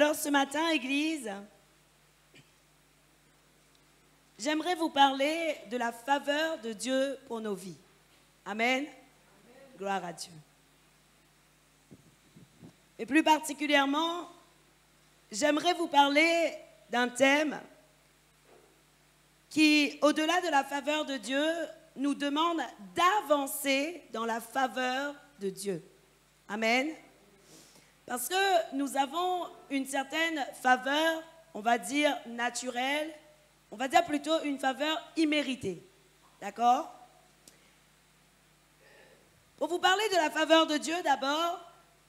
Alors ce matin, Église, j'aimerais vous parler de la faveur de Dieu pour nos vies. Amen. Gloire à Dieu. Et plus particulièrement, j'aimerais vous parler d'un thème qui, au-delà de la faveur de Dieu, nous demande d'avancer dans la faveur de Dieu. Amen. Parce que nous avons une certaine faveur, on va dire naturelle, on va dire plutôt une faveur imméritée. D'accord? Pour vous parler de la faveur de Dieu d'abord,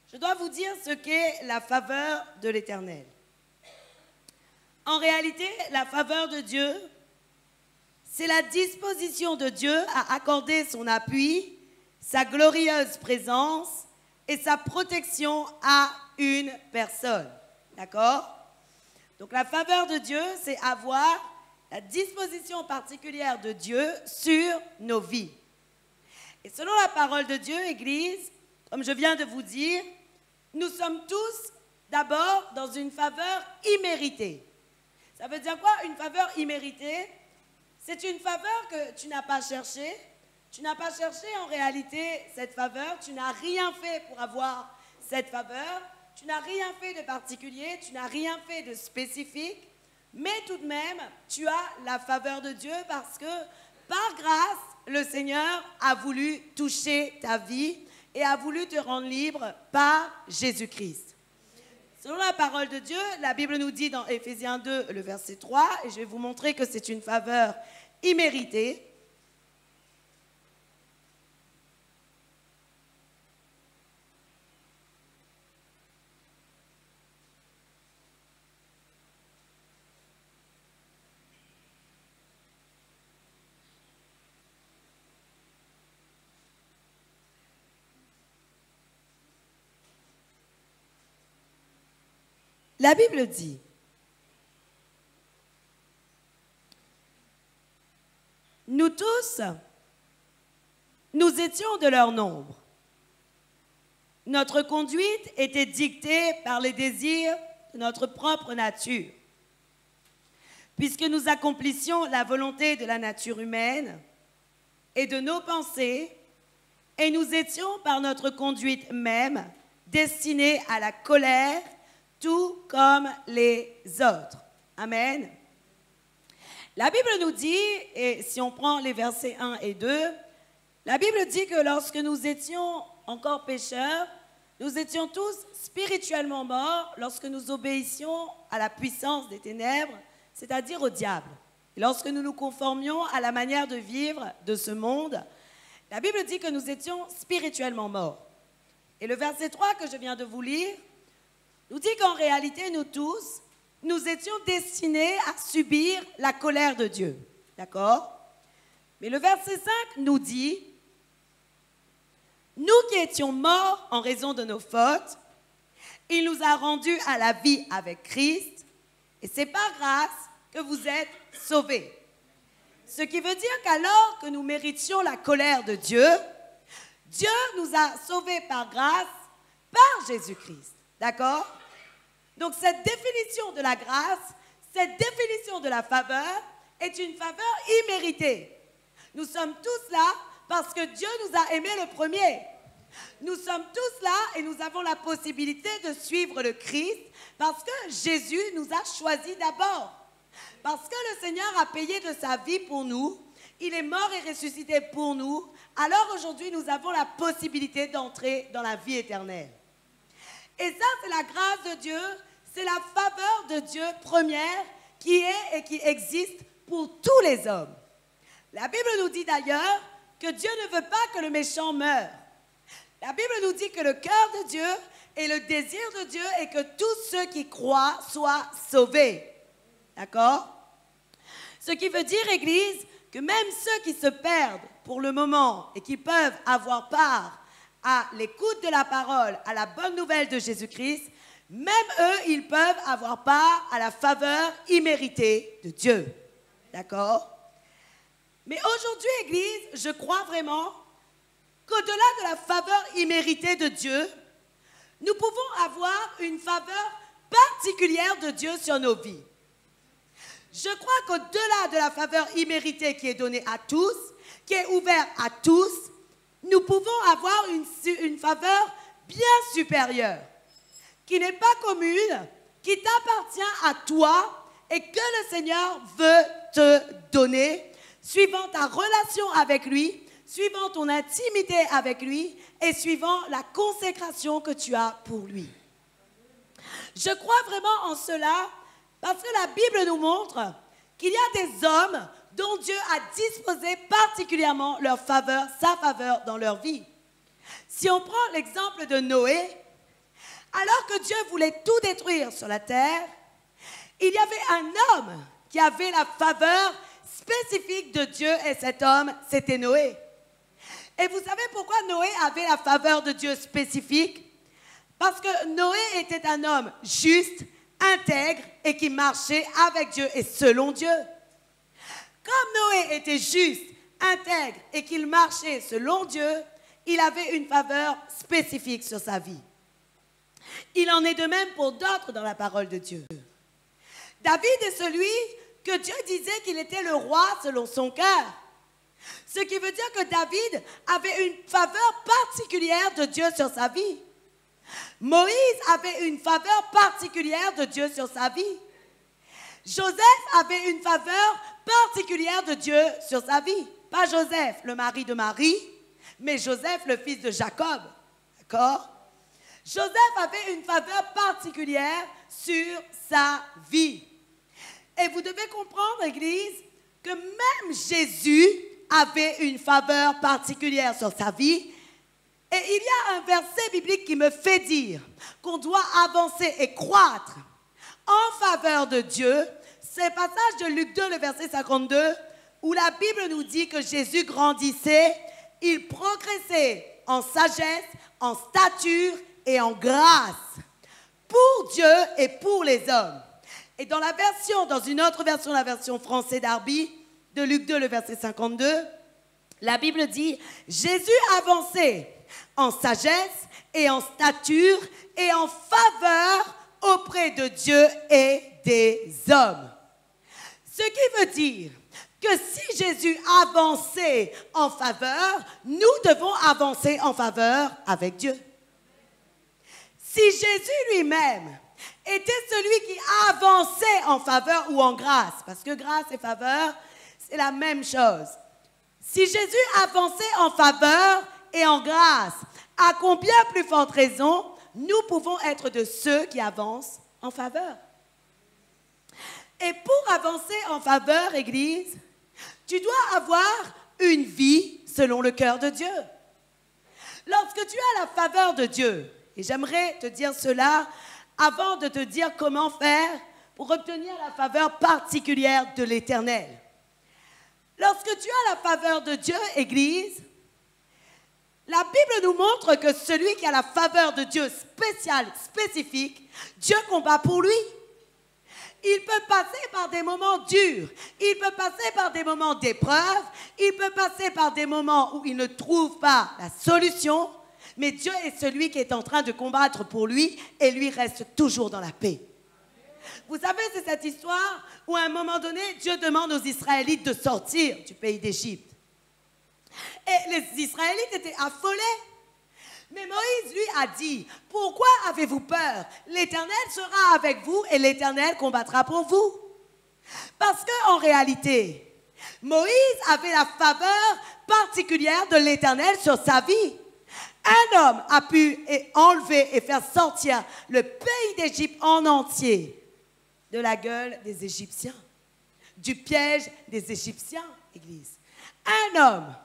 je dois vous dire ce qu'est la faveur de l'Éternel. En réalité, la faveur de Dieu, c'est la disposition de Dieu à accorder son appui, sa glorieuse présence et sa protection à une personne. D'accord? Donc la faveur de Dieu, c'est avoir la disposition particulière de Dieu sur nos vies. Et selon la parole de Dieu, Église, comme je viens de vous dire, nous sommes tous d'abord dans une faveur imméritée. Ça veut dire quoi, une faveur imméritée? C'est une faveur que tu n'as pas cherchée. Tu n'as pas cherché en réalité cette faveur. Tu n'as rien fait pour avoir cette faveur. Tu n'as rien fait de particulier. Tu n'as rien fait de spécifique. Mais tout de même, tu as la faveur de Dieu parce que par grâce, le Seigneur a voulu toucher ta vie et a voulu te rendre libre par Jésus-Christ. Selon la parole de Dieu, la Bible nous dit dans Éphésiens 2, le verset 3, et je vais vous montrer que c'est une faveur imméritée. La Bible dit, nous tous, nous étions de leur nombre. Notre conduite était dictée par les désirs de notre propre nature. Puisque nous accomplissions la volonté de la nature humaine et de nos pensées, et nous étions par notre conduite même destinés à la colère, tout comme les autres. Amen. La Bible nous dit, et si on prend les versets 1 et 2, la Bible dit que lorsque nous étions encore pécheurs, nous étions tous spirituellement morts lorsque nous obéissions à la puissance des ténèbres, c'est-à-dire au diable. Et lorsque nous nous conformions à la manière de vivre de ce monde, la Bible dit que nous étions spirituellement morts. Et le verset 3 que je viens de vous lire nous dit qu'en réalité, nous tous, nous étions destinés à subir la colère de Dieu. D'accord? Mais le verset 5 nous dit, nous qui étions morts en raison de nos fautes, il nous a rendus à la vie avec Christ, et c'est par grâce que vous êtes sauvés. Ce qui veut dire qu'alors que nous méritions la colère de Dieu, Dieu nous a sauvés par grâce par Jésus-Christ. D'accord? Donc cette définition de la grâce, cette définition de la faveur est une faveur imméritée. Nous sommes tous là parce que Dieu nous a aimés le premier. Nous sommes tous là et nous avons la possibilité de suivre le Christ parce que Jésus nous a choisis d'abord. Parce que le Seigneur a payé de sa vie pour nous, il est mort et ressuscité pour nous, alors aujourd'hui nous avons la possibilité d'entrer dans la vie éternelle. Et ça, c'est la grâce de Dieu, c'est la faveur de Dieu première qui est et qui existe pour tous les hommes. La Bible nous dit d'ailleurs que Dieu ne veut pas que le méchant meure. La Bible nous dit que le cœur de Dieu et le désir de Dieu est que tous ceux qui croient soient sauvés. D'accord? Ce qui veut dire, Église, que même ceux qui se perdent pour le moment et qui peuvent avoir part à l'écoute de la parole, à la bonne nouvelle de Jésus-Christ, même eux, ils peuvent avoir part à la faveur imméritée de Dieu. D'accord? Mais aujourd'hui, Église, je crois vraiment qu'au-delà de la faveur imméritée de Dieu, nous pouvons avoir une faveur particulière de Dieu sur nos vies. Je crois qu'au-delà de la faveur imméritée qui est donnée à tous, qui est ouverte à tous, nous pouvons avoir une faveur bien supérieure, qui n'est pas commune, qui t'appartient à toi et que le Seigneur veut te donner, suivant ta relation avec lui, suivant ton intimité avec lui et suivant la consécration que tu as pour lui. Je crois vraiment en cela parce que la Bible nous montre qu'il y a des hommes dont Dieu a disposé particulièrement leur faveur, sa faveur dans leur vie. Si on prend l'exemple de Noé, alors que Dieu voulait tout détruire sur la terre, il y avait un homme qui avait la faveur spécifique de Dieu et cet homme, c'était Noé. Et vous savez pourquoi Noé avait la faveur de Dieu spécifique? Parce que Noé était un homme juste, intègre et qui marchait avec Dieu et selon Dieu. Comme Noé était juste, intègre et qu'il marchait selon Dieu, il avait une faveur spécifique sur sa vie. Il en est de même pour d'autres dans la parole de Dieu. David est celui que Dieu disait qu'il était le roi selon son cœur. Ce qui veut dire que David avait une faveur particulière de Dieu sur sa vie. Moïse avait une faveur particulière de Dieu sur sa vie. Joseph avait une faveur particulière de Dieu sur sa vie. Pas Joseph, le mari de Marie, mais Joseph, le fils de Jacob. D'accord? Joseph avait une faveur particulière sur sa vie. Et vous devez comprendre, Église, que même Jésus avait une faveur particulière sur sa vie. Et il y a un verset biblique qui me fait dire qu'on doit avancer et croître en faveur de Dieu. C'est le passage de Luc 2, le verset 52, où la Bible nous dit que Jésus grandissait, il progressait en sagesse, en stature et en grâce pour Dieu et pour les hommes. Et dans une autre version, la version française d'Arby, de Luc 2, le verset 52, la Bible dit « Jésus avançait en sagesse et en stature et en faveur auprès de Dieu et des hommes. » Ce qui veut dire que si Jésus avançait en faveur, nous devons avancer en faveur avec Dieu. Si Jésus lui-même était celui qui avançait en faveur ou en grâce, parce que grâce et faveur, c'est la même chose. Si Jésus avançait en faveur et en grâce, à combien plus forte raison, nous pouvons être de ceux qui avancent en faveur. Et pour avancer en faveur, Église, tu dois avoir une vie selon le cœur de Dieu. Lorsque tu as la faveur de Dieu, et j'aimerais te dire cela avant de te dire comment faire pour obtenir la faveur particulière de l'Éternel. Lorsque tu as la faveur de Dieu, Église, la Bible nous montre que celui qui a la faveur de Dieu spéciale, spécifique, Dieu combat pour lui. Il peut passer par des moments durs, il peut passer par des moments d'épreuve, il peut passer par des moments où il ne trouve pas la solution, mais Dieu est celui qui est en train de combattre pour lui et lui reste toujours dans la paix. Vous savez, c'est cette histoire où à un moment donné, Dieu demande aux Israélites de sortir du pays d'Égypte. Et les Israélites étaient affolés. Mais Moïse, lui, a dit, « Pourquoi avez-vous peur? L'Éternel sera avec vous et l'Éternel combattra pour vous. » Parce qu'en réalité, Moïse avait la faveur particulière de l'Éternel sur sa vie. Un homme a pu enlever et faire sortir le pays d'Égypte en entier de la gueule des Égyptiens, du piège des Égyptiens, Église. Un homme.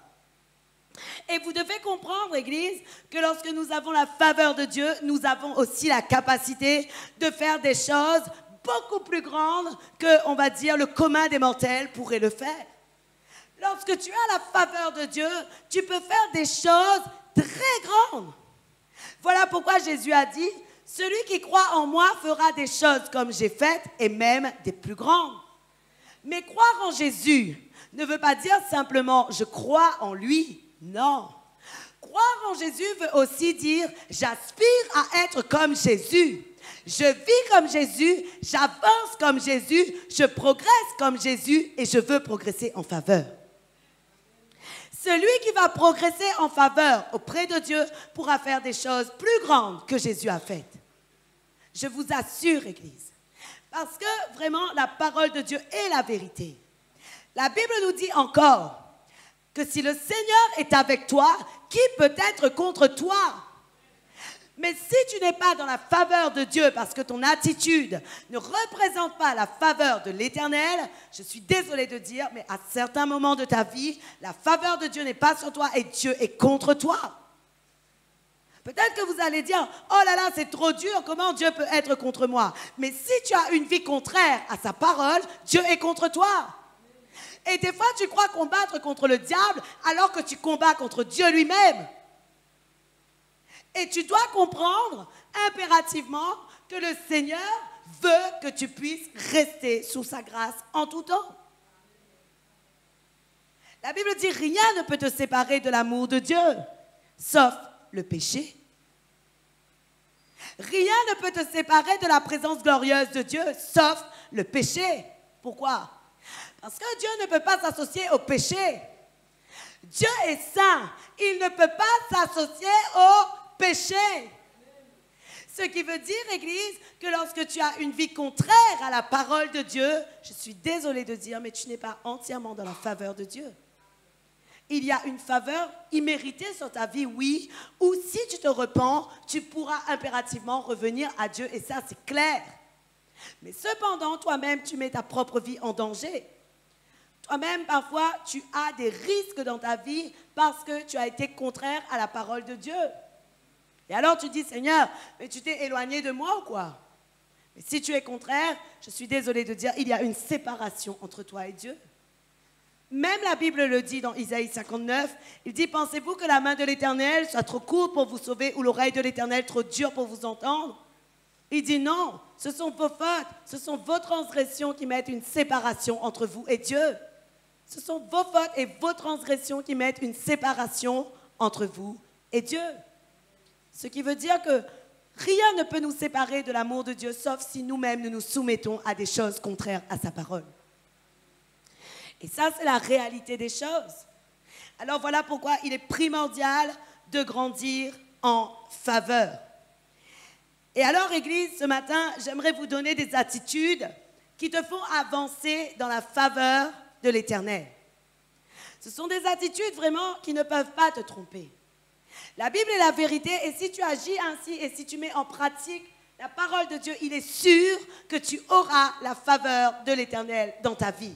Et vous devez comprendre, Église, que lorsque nous avons la faveur de Dieu, nous avons aussi la capacité de faire des choses beaucoup plus grandes que, on va dire, le commun des mortels pourrait le faire. Lorsque tu as la faveur de Dieu, tu peux faire des choses très grandes. Voilà pourquoi Jésus a dit, « Celui qui croit en moi fera des choses comme j'ai faites et même des plus grandes. » Mais croire en Jésus ne veut pas dire simplement « je crois en lui ». Non. Croire en Jésus veut aussi dire « j'aspire à être comme Jésus ». Je vis comme Jésus, j'avance comme Jésus, je progresse comme Jésus et je veux progresser en faveur. Celui qui va progresser en faveur auprès de Dieu pourra faire des choses plus grandes que Jésus a faites. Je vous assure, Église. Parce que vraiment, la parole de Dieu est la vérité. La Bible nous dit encore que si le Seigneur est avec toi, qui peut être contre toi? Mais si tu n'es pas dans la faveur de Dieu parce que ton attitude ne représente pas la faveur de l'Éternel, je suis désolée de dire, mais à certains moments de ta vie, la faveur de Dieu n'est pas sur toi et Dieu est contre toi. Peut-être que vous allez dire, oh là là, c'est trop dur, comment Dieu peut être contre moi? Mais si tu as une vie contraire à sa parole, Dieu est contre toi. Et des fois, tu crois combattre contre le diable alors que tu combats contre Dieu lui-même. Et tu dois comprendre impérativement que le Seigneur veut que tu puisses rester sous sa grâce en tout temps. La Bible dit, rien ne peut te séparer de l'amour de Dieu, sauf le péché. Rien ne peut te séparer de la présence glorieuse de Dieu, sauf le péché. Pourquoi? Parce que Dieu ne peut pas s'associer au péché. Dieu est saint. Il ne peut pas s'associer au péché. Ce qui veut dire, Église, que lorsque tu as une vie contraire à la parole de Dieu, je suis désolée de dire, mais tu n'es pas entièrement dans la faveur de Dieu. Il y a une faveur imméritée sur ta vie, oui, ou si tu te repens, tu pourras impérativement revenir à Dieu, et ça, c'est clair. Mais cependant, toi-même, tu mets ta propre vie en danger. Toi-même, parfois, tu as des risques dans ta vie parce que tu as été contraire à la parole de Dieu. Et alors tu dis, Seigneur, mais tu t'es éloigné de moi ou quoi? Mais si tu es contraire, je suis désolée de dire, il y a une séparation entre toi et Dieu. Même la Bible le dit dans Isaïe 59, il dit, pensez-vous que la main de l'Éternel soit trop courte pour vous sauver ou l'oreille de l'Éternel trop dure pour vous entendre? Il dit non, ce sont vos fautes, ce sont vos transgressions qui mettent une séparation entre vous et Dieu. Ce sont vos fautes et vos transgressions qui mettent une séparation entre vous et Dieu. Ce qui veut dire que rien ne peut nous séparer de l'amour de Dieu, sauf si nous-mêmes nous nous soumettons à des choses contraires à sa parole. Et ça, c'est la réalité des choses. Alors voilà pourquoi il est primordial de grandir en faveur. Et alors, Église, ce matin, j'aimerais vous donner des attitudes qui te font avancer dans la faveur de l'Éternel. Ce sont des attitudes vraiment qui ne peuvent pas te tromper. La Bible est la vérité et si tu agis ainsi et si tu mets en pratique la parole de Dieu, il est sûr que tu auras la faveur de l'Éternel dans ta vie.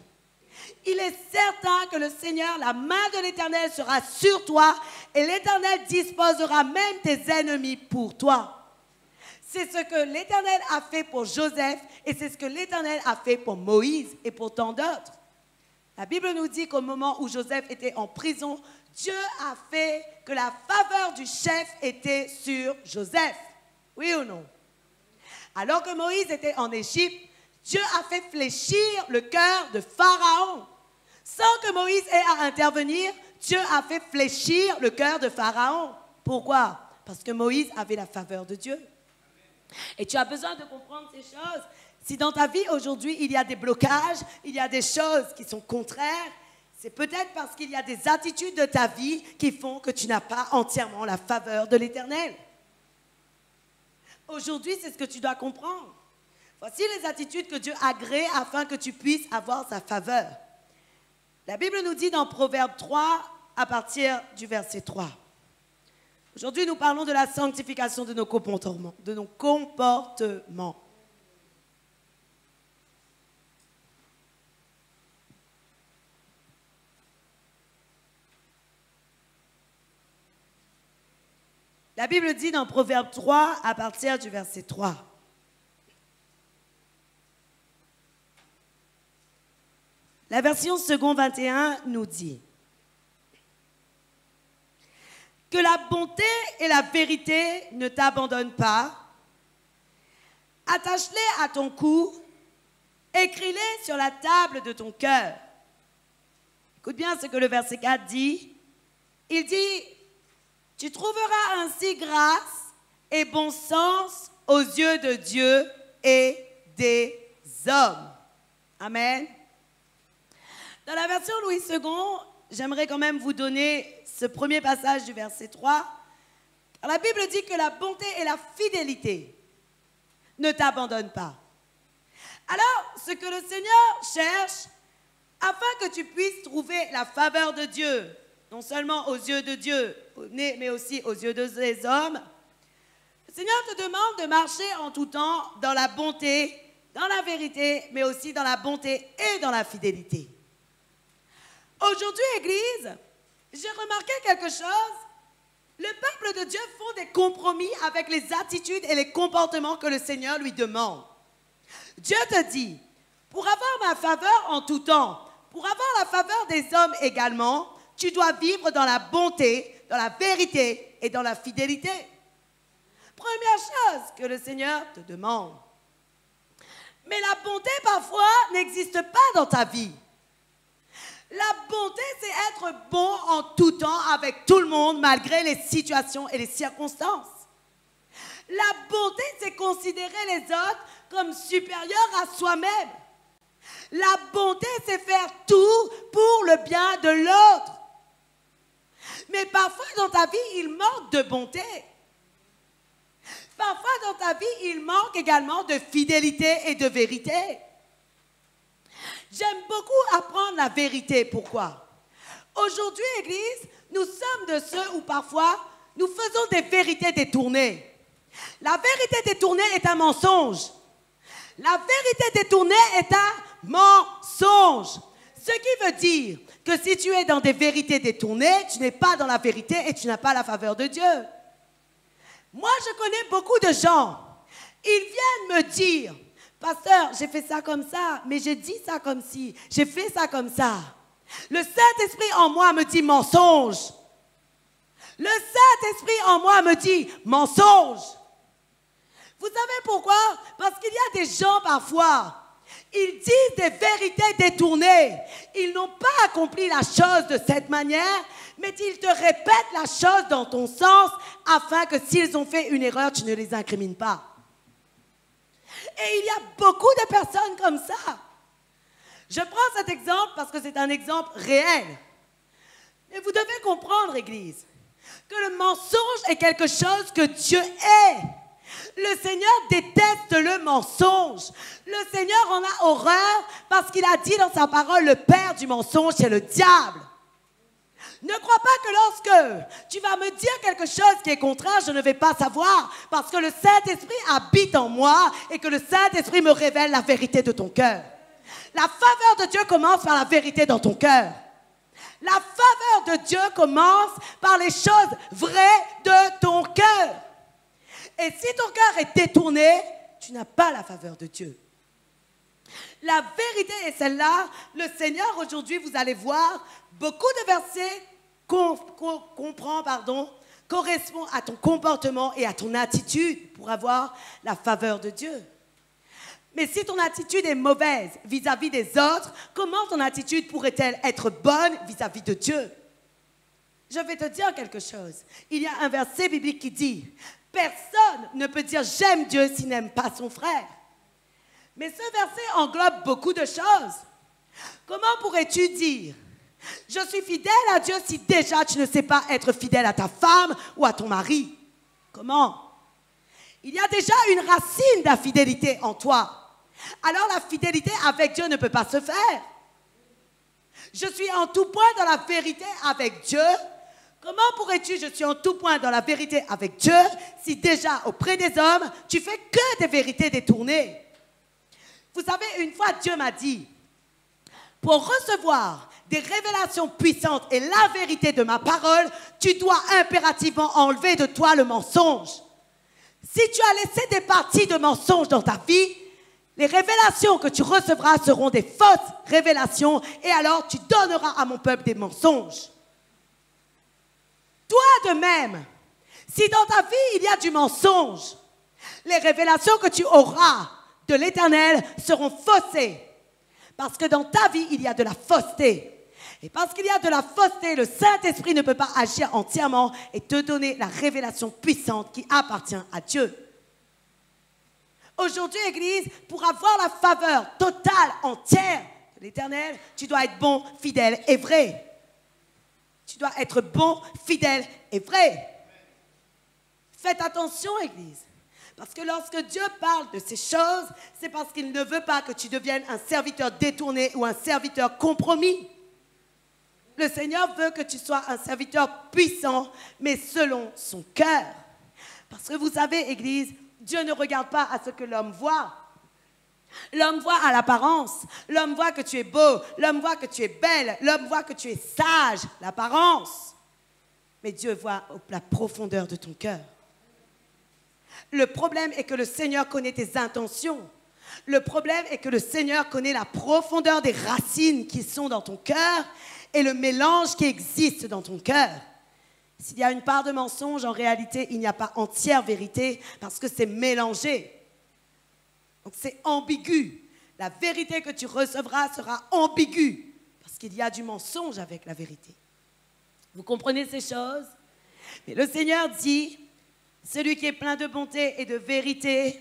Il est certain que le Seigneur, la main de l'Éternel sera sur toi et l'Éternel disposera même tes ennemis pour toi. C'est ce que l'Éternel a fait pour Joseph et c'est ce que l'Éternel a fait pour Moïse et pour tant d'autres. La Bible nous dit qu'au moment où Joseph était en prison, Dieu a fait que la faveur du chef était sur Joseph. Oui ou non? Alors que Moïse était en Égypte, Dieu a fait fléchir le cœur de Pharaon. Sans que Moïse ait à intervenir, Dieu a fait fléchir le cœur de Pharaon. Pourquoi? Parce que Moïse avait la faveur de Dieu. Et tu as besoin de comprendre ces choses. Si dans ta vie aujourd'hui, il y a des blocages, il y a des choses qui sont contraires, c'est peut-être parce qu'il y a des attitudes de ta vie qui font que tu n'as pas entièrement la faveur de l'Éternel. Aujourd'hui, c'est ce que tu dois comprendre. Voici les attitudes que Dieu agrée afin que tu puisses avoir sa faveur. La Bible nous dit dans Proverbe 3, à partir du verset 3. Aujourd'hui, nous parlons de la sanctification de nos comportements. La Bible dit dans Proverbe 3, à partir du verset 3. La version second 21 nous dit que la bonté et la vérité ne t'abandonnent pas. Attache-les à ton cou, écris-les sur la table de ton cœur. Écoute bien ce que le verset 4 dit. Il dit, tu trouveras ainsi grâce et bon sens aux yeux de Dieu et des hommes. Amen. Dans la version Louis II, j'aimerais quand même vous donner ce premier passage du verset 3. La Bible dit que la bonté et la fidélité ne t'abandonnent pas. Alors, ce que le Seigneur cherche, afin que tu puisses trouver la faveur de Dieu, non seulement aux yeux de Dieu, mais aussi aux yeux des hommes, le Seigneur te demande de marcher en tout temps dans la bonté, dans la vérité, mais aussi dans la bonté et dans la fidélité. Aujourd'hui, Église, j'ai remarqué quelque chose. Le peuple de Dieu font des compromis avec les attitudes et les comportements que le Seigneur lui demande. Dieu te dit, pour avoir ma faveur en tout temps, pour avoir la faveur des hommes également, tu dois vivre dans la bonté, dans la vérité et dans la fidélité. Première chose que le Seigneur te demande. Mais la bonté, parfois, n'existe pas dans ta vie. La bonté, c'est être bon en tout temps avec tout le monde, malgré les situations et les circonstances. La bonté, c'est considérer les autres comme supérieurs à soi-même. La bonté, c'est faire tout pour le bien de l'autre. Mais parfois, dans ta vie, il manque de bonté. Parfois, dans ta vie, il manque également de fidélité et de vérité. J'aime beaucoup apprendre la vérité. Pourquoi? Aujourd'hui, Église, nous sommes de ceux où parfois, nous faisons des vérités détournées. La vérité détournée est un mensonge. La vérité détournée est un mensonge. Ce qui veut dire que si tu es dans des vérités détournées, tu n'es pas dans la vérité et tu n'as pas la faveur de Dieu. Moi, je connais beaucoup de gens. Ils viennent me dire, pasteur, j'ai fait ça comme ça, mais j'ai dit ça comme ci, j'ai fait ça comme ça. Le Saint-Esprit en moi me dit mensonge. Le Saint-Esprit en moi me dit mensonge. Vous savez pourquoi? Parce qu'il y a des gens parfois, ils disent des vérités détournées. Ils n'ont pas accompli la chose de cette manière, mais ils te répètent la chose dans ton sens afin que s'ils ont fait une erreur, tu ne les incrimines pas. Et il y a beaucoup de personnes comme ça. Je prends cet exemple parce que c'est un exemple réel. Mais vous devez comprendre, Église, que le mensonge est quelque chose que Dieu est. Le Seigneur déteste le mensonge. Le Seigneur en a horreur parce qu'il a dit dans sa parole, le père du mensonge, c'est le diable. Ne crois pas que lorsque tu vas me dire quelque chose qui est contraire, je ne vais pas savoir parce que le Saint-Esprit habite en moi et que le Saint-Esprit me révèle la vérité de ton cœur. La faveur de Dieu commence par la vérité dans ton cœur. La faveur de Dieu commence par les choses vraies de ton cœur. Et si ton cœur est détourné, tu n'as pas la faveur de Dieu. La vérité est celle-là. Le Seigneur, aujourd'hui, vous allez voir, beaucoup de versets correspondent à ton comportement et à ton attitude pour avoir la faveur de Dieu. Mais si ton attitude est mauvaise vis-à-vis des autres, comment ton attitude pourrait-elle être bonne vis-à-vis de Dieu? Je vais te dire quelque chose. Il y a un verset biblique qui dit « Personne ne peut dire « j'aime Dieu » s'il n'aime pas son frère ». Mais ce verset englobe beaucoup de choses. Comment pourrais-tu dire « Je suis fidèle à Dieu » si déjà tu ne sais pas être fidèle à ta femme ou à ton mari? Comment? Il y a déjà une racine d'infidélité en toi. Alors la fidélité avec Dieu ne peut pas se faire. Je suis en tout point dans la vérité avec Dieu. Comment pourrais-tu, je suis en tout point dans la vérité avec Dieu, si déjà auprès des hommes, tu fais que des vérités détournées? Vous savez, une fois Dieu m'a dit, pour recevoir des révélations puissantes et la vérité de ma parole, tu dois impérativement enlever de toi le mensonge. Si tu as laissé des parties de mensonges dans ta vie, les révélations que tu recevras seront des fausses révélations et alors tu donneras à mon peuple des mensonges. Toi de même, si dans ta vie il y a du mensonge, les révélations que tu auras de l'Éternel seront faussées. Parce que dans ta vie, il y a de la fausseté. Et parce qu'il y a de la fausseté, le Saint-Esprit ne peut pas agir entièrement et te donner la révélation puissante qui appartient à Dieu. Aujourd'hui, Église, pour avoir la faveur totale, entière de l'Éternel, tu dois être bon, fidèle et vrai. Tu dois être bon, fidèle et vrai. Faites attention, Église. Parce que lorsque Dieu parle de ces choses, c'est parce qu'il ne veut pas que tu deviennes un serviteur détourné ou un serviteur compromis. Le Seigneur veut que tu sois un serviteur puissant, mais selon son cœur. Parce que vous savez, Église, Dieu ne regarde pas à ce que l'homme voit. L'homme voit à l'apparence. L'homme voit que tu es beau. L'homme voit que tu es belle. L'homme voit que tu es sage, l'apparence. Mais Dieu voit la profondeur de ton cœur. Le problème est que le Seigneur connaît tes intentions. Le problème est que le Seigneur connaît la profondeur des racines qui sont dans ton cœur et le mélange qui existe dans ton cœur. S'il y a une part de mensonge, en réalité, il n'y a pas entière vérité parce que c'est mélangé. Donc c'est ambigu. La vérité que tu recevras sera ambiguë parce qu'il y a du mensonge avec la vérité. Vous comprenez ces choses? Mais le Seigneur dit, celui qui est plein de bonté et de vérité,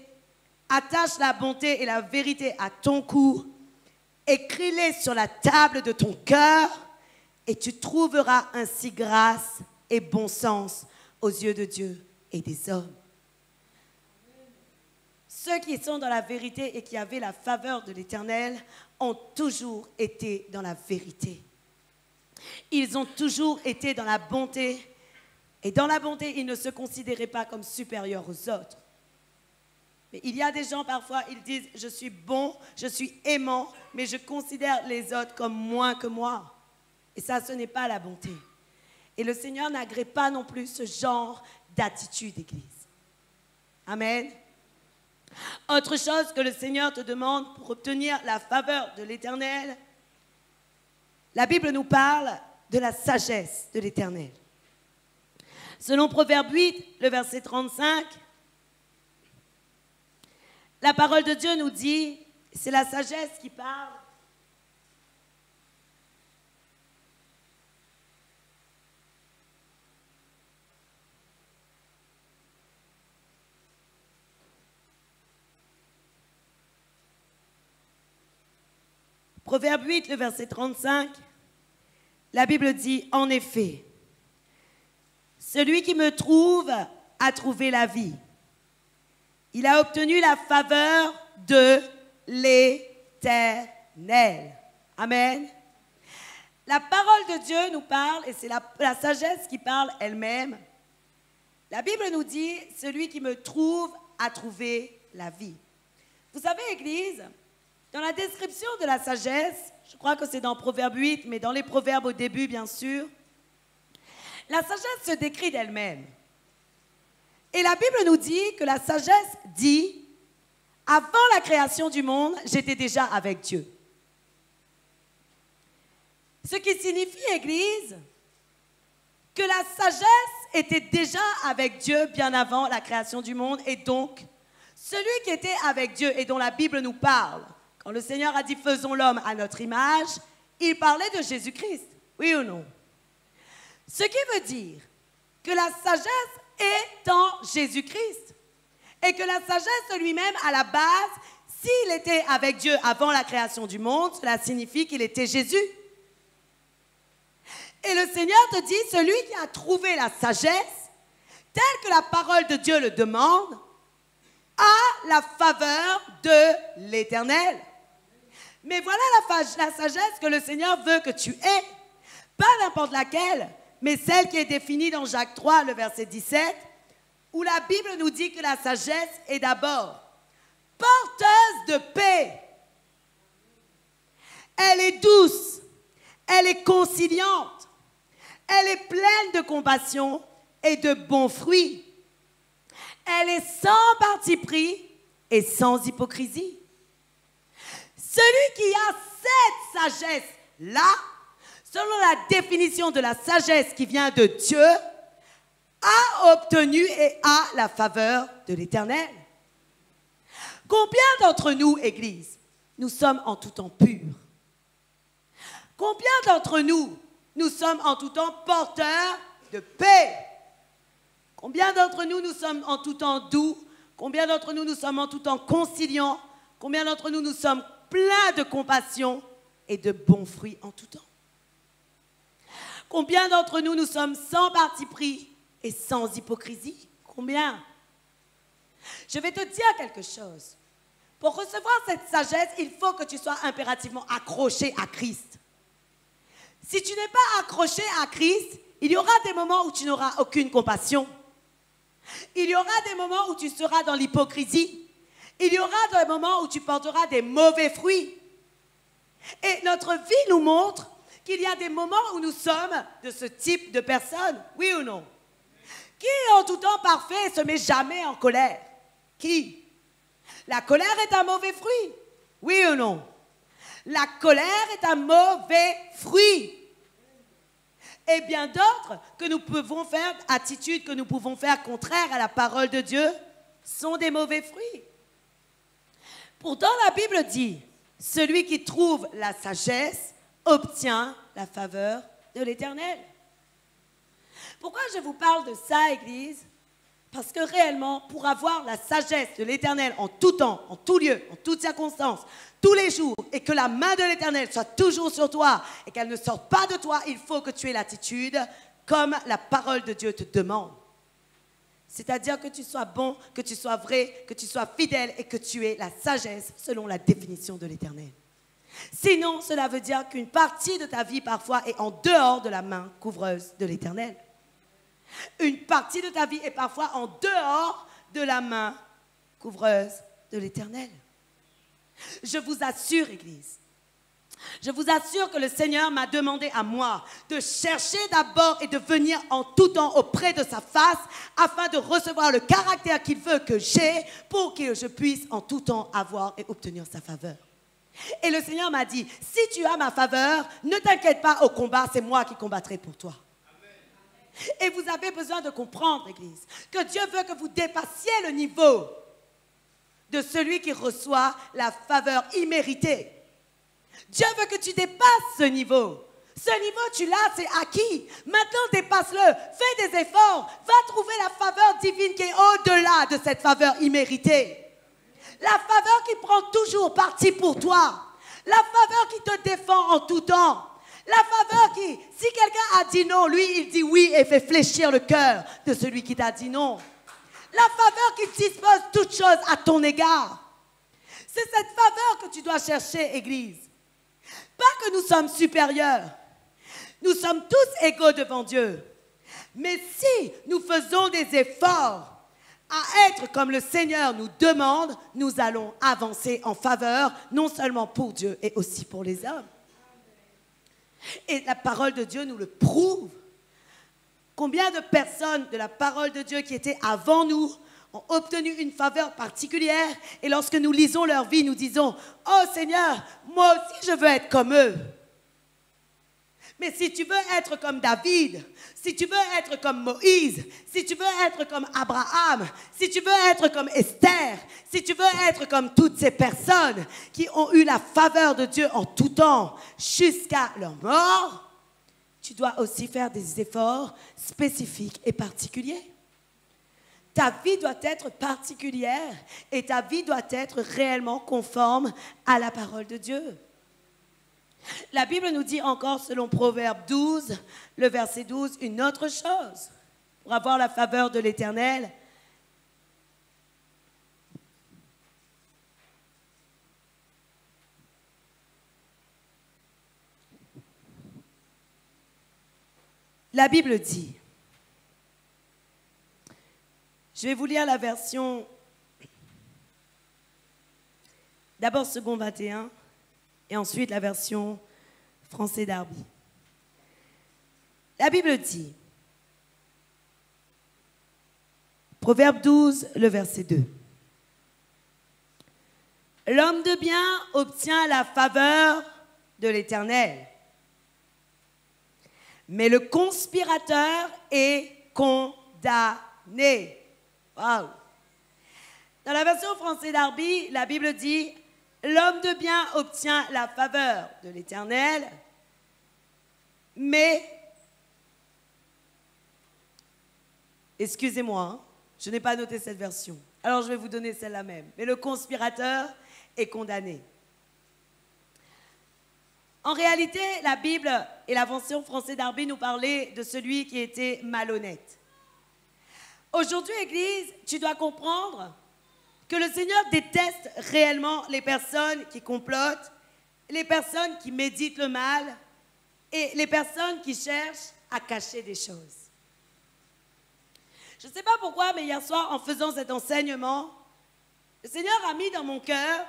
attache la bonté et la vérité à ton cou, écris-les sur la table de ton cœur et tu trouveras ainsi grâce et bon sens aux yeux de Dieu et des hommes. Ceux qui sont dans la vérité et qui avaient la faveur de l'Éternel ont toujours été dans la vérité. Ils ont toujours été dans la bonté. Et dans la bonté, ils ne se considéraient pas comme supérieurs aux autres. Mais il y a des gens, parfois, ils disent, je suis bon, je suis aimant, mais je considère les autres comme moins que moi. Et ça, ce n'est pas la bonté. Et le Seigneur n'agrée pas non plus ce genre d'attitude, Église. Amen. Autre chose que le Seigneur te demande pour obtenir la faveur de l'Éternel, la Bible nous parle de la sagesse de l'Éternel. Selon Proverbe 8, le verset 35, la parole de Dieu nous dit, c'est la sagesse qui parle. Proverbe 8, le verset 35, la Bible dit, en effet, celui qui me trouve a trouvé la vie. Il a obtenu la faveur de l'Éternel. Amen. La parole de Dieu nous parle, et c'est la sagesse qui parle elle-même. La Bible nous dit, celui qui me trouve a trouvé la vie. Vous savez, Église, dans la description de la sagesse, je crois que c'est dans Proverbe 8, mais dans les proverbes au début, bien sûr, la sagesse se décrit d'elle-même. Et la Bible nous dit que la sagesse dit, avant la création du monde, j'étais déjà avec Dieu. Ce qui signifie, Église, que la sagesse était déjà avec Dieu bien avant la création du monde. Et donc, celui qui était avec Dieu et dont la Bible nous parle, quand le Seigneur a dit « faisons l'homme à notre image », il parlait de Jésus-Christ. Oui ou non? Ce qui veut dire que la sagesse est en Jésus-Christ. Et que la sagesse lui-même, à la base, s'il était avec Dieu avant la création du monde, cela signifie qu'il était Jésus. Et le Seigneur te dit, celui qui a trouvé la sagesse, telle que la parole de Dieu le demande, a la faveur de l'Éternel. Mais voilà la sagesse que le Seigneur veut que tu aies. Pas n'importe laquelle, mais celle qui est définie dans Jacques 3, le verset 17, où la Bible nous dit que la sagesse est d'abord porteuse de paix. Elle est douce, elle est conciliante, elle est pleine de compassion et de bons fruits. Elle est sans parti pris et sans hypocrisie. Celui qui a cette sagesse-là, selon la définition de la sagesse qui vient de Dieu, a obtenu et a la faveur de l'Éternel. Combien d'entre nous, Église, nous sommes en tout temps purs? Combien d'entre nous, nous sommes en tout temps porteurs de paix? Combien d'entre nous, nous sommes en tout temps doux, Combien d'entre nous, nous sommes en tout temps conciliants? Combien d'entre nous, nous sommes pleins de compassion et de bons fruits en tout temps? Combien d'entre nous, nous sommes sans parti pris et sans hypocrisie? Combien? Je vais te dire quelque chose. Pour recevoir cette sagesse, il faut que tu sois impérativement accroché à Christ. Si tu n'es pas accroché à Christ, il y aura des moments où tu n'auras aucune compassion. Il y aura des moments où tu seras dans l'hypocrisie. Il y aura des moments où tu porteras des mauvais fruits. Et notre vie nous montre qu'il y a des moments où nous sommes de ce type de personnes, oui ou non? Qui en tout temps parfait se met jamais en colère? Qui? La colère est un mauvais fruit, oui ou non? La colère est un mauvais fruit. Et bien d'autres que nous pouvons faire, attitudes que nous pouvons faire contraires à la parole de Dieu, sont des mauvais fruits. Pourtant, la Bible dit, celui qui trouve la sagesse obtient la faveur de l'Éternel. Pourquoi je vous parle de ça, Église? Parce que réellement, pour avoir la sagesse de l'Éternel en tout temps, en tout lieu, en toutes circonstances, tous les jours, et que la main de l'Éternel soit toujours sur toi et qu'elle ne sorte pas de toi, il faut que tu aies l'attitude comme la parole de Dieu te demande. C'est-à-dire que tu sois bon, que tu sois vrai, que tu sois fidèle et que tu aies la sagesse selon la définition de l'Éternel. Sinon, cela veut dire qu'une partie de ta vie parfois est en dehors de la main couvreuse de l'Éternel. Une partie de ta vie est parfois en dehors de la main couvreuse de l'Éternel. Je vous assure, Église, je vous assure que le Seigneur m'a demandé à moi de chercher d'abord et de venir en tout temps auprès de sa face afin de recevoir le caractère qu'il veut que j'ai pour que je puisse en tout temps avoir et obtenir sa faveur. Et le Seigneur m'a dit, si tu as ma faveur, ne t'inquiète pas au combat, c'est moi qui combattrai pour toi. Et vous avez besoin de comprendre, Église, que Dieu veut que vous dépassiez le niveau de celui qui reçoit la faveur imméritée. Dieu veut que tu dépasses ce niveau. Ce niveau, tu l'as, c'est acquis. Maintenant, dépasse-le. Fais des efforts. Va trouver la faveur divine qui est au-delà de cette faveur imméritée. La faveur qui prend toujours parti pour toi. La faveur qui te défend en tout temps. La faveur qui, si quelqu'un a dit non, lui, il dit oui et fait fléchir le cœur de celui qui t'a dit non. La faveur qui dispose toutes choses à ton égard. C'est cette faveur que tu dois chercher, Église. Pas que nous sommes supérieurs. Nous sommes tous égaux devant Dieu. Mais si nous faisons des efforts à être comme le Seigneur nous demande, nous allons avancer en faveur, non seulement pour Dieu et aussi pour les hommes. Et la parole de Dieu nous le prouve. Combien de personnes de la parole de Dieu qui étaient avant nous ont obtenu une faveur particulière et lorsque nous lisons leur vie, nous disons « Oh Seigneur, moi aussi je veux être comme eux ». Mais si tu veux être comme David, si tu veux être comme Moïse, si tu veux être comme Abraham, si tu veux être comme Esther, si tu veux être comme toutes ces personnes qui ont eu la faveur de Dieu en tout temps jusqu'à leur mort, tu dois aussi faire des efforts spécifiques et particuliers. Ta vie doit être particulière et ta vie doit être réellement conforme à la parole de Dieu. La Bible nous dit encore, selon Proverbe 12, le verset 12, une autre chose. Pour avoir la faveur de l'Éternel, la Bible dit, je vais vous lire la version, d'abord second 21, et ensuite la version français d'Arby. La Bible dit, Proverbe 12, le verset 2. L'homme de bien obtient la faveur de l'Éternel, mais le conspirateur est condamné. Wow. Dans la version française d'Arby, la Bible dit, l'homme de bien obtient la faveur de l'Éternel, mais, excusez-moi, je n'ai pas noté cette version. Alors je vais vous donner celle-là même. Mais le conspirateur est condamné. En réalité, la Bible et la version française d'Arby nous parlaient de celui qui était malhonnête. Aujourd'hui, Église, tu dois comprendre que le Seigneur déteste réellement les personnes qui complotent, les personnes qui méditent le mal et les personnes qui cherchent à cacher des choses. Je ne sais pas pourquoi, mais hier soir, en faisant cet enseignement, le Seigneur a mis dans mon cœur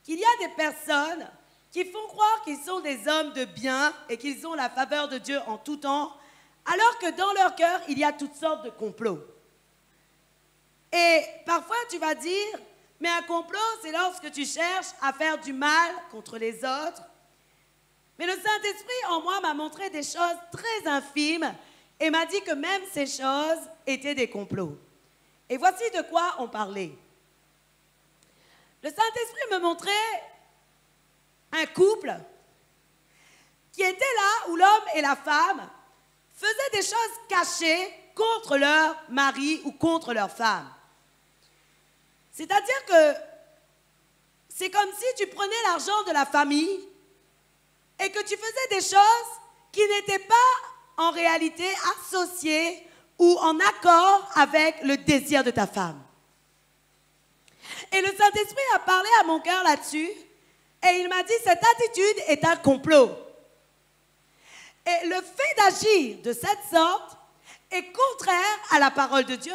qu'il y a des personnes qui font croire qu'ils sont des hommes de bien et qu'ils ont la faveur de Dieu en tout temps, alors que dans leur cœur, il y a toutes sortes de complots. Et parfois, tu vas dire, mais un complot, c'est lorsque tu cherches à faire du mal contre les autres. Mais le Saint-Esprit, en moi, m'a montré des choses très infimes et m'a dit que même ces choses étaient des complots. Et voici de quoi on parlait. Le Saint-Esprit me montrait un couple qui était là où l'homme et la femme faisaient des choses cachées contre leur mari ou contre leur femme. C'est-à-dire que c'est comme si tu prenais l'argent de la famille et que tu faisais des choses qui n'étaient pas en réalité associées ou en accord avec le désir de ta femme. Et le Saint-Esprit a parlé à mon cœur là-dessus et il m'a dit, cette attitude est un complot. Et le fait d'agir de cette sorte est contraire à la parole de Dieu.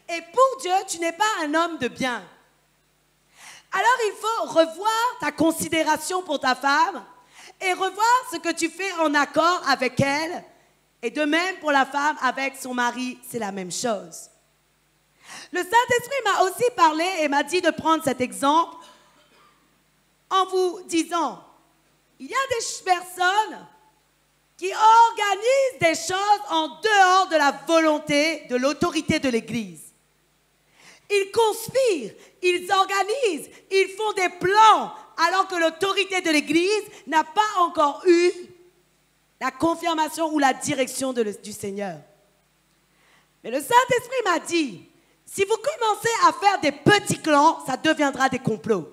Et pour Dieu, tu n'es pas un homme de bien. Alors il faut revoir ta considération pour ta femme et revoir ce que tu fais en accord avec elle. Et de même pour la femme avec son mari, c'est la même chose. Le Saint-Esprit m'a aussi parlé et m'a dit de prendre cet exemple en vous disant, il y a des personnes qui organisent des choses en dehors de la volonté, de l'autorité de l'Église. Ils conspirent, ils organisent, ils font des plans, alors que l'autorité de l'Église n'a pas encore eu la confirmation ou la direction du Seigneur. Mais le Saint-Esprit m'a dit, si vous commencez à faire des petits clans, ça deviendra des complots.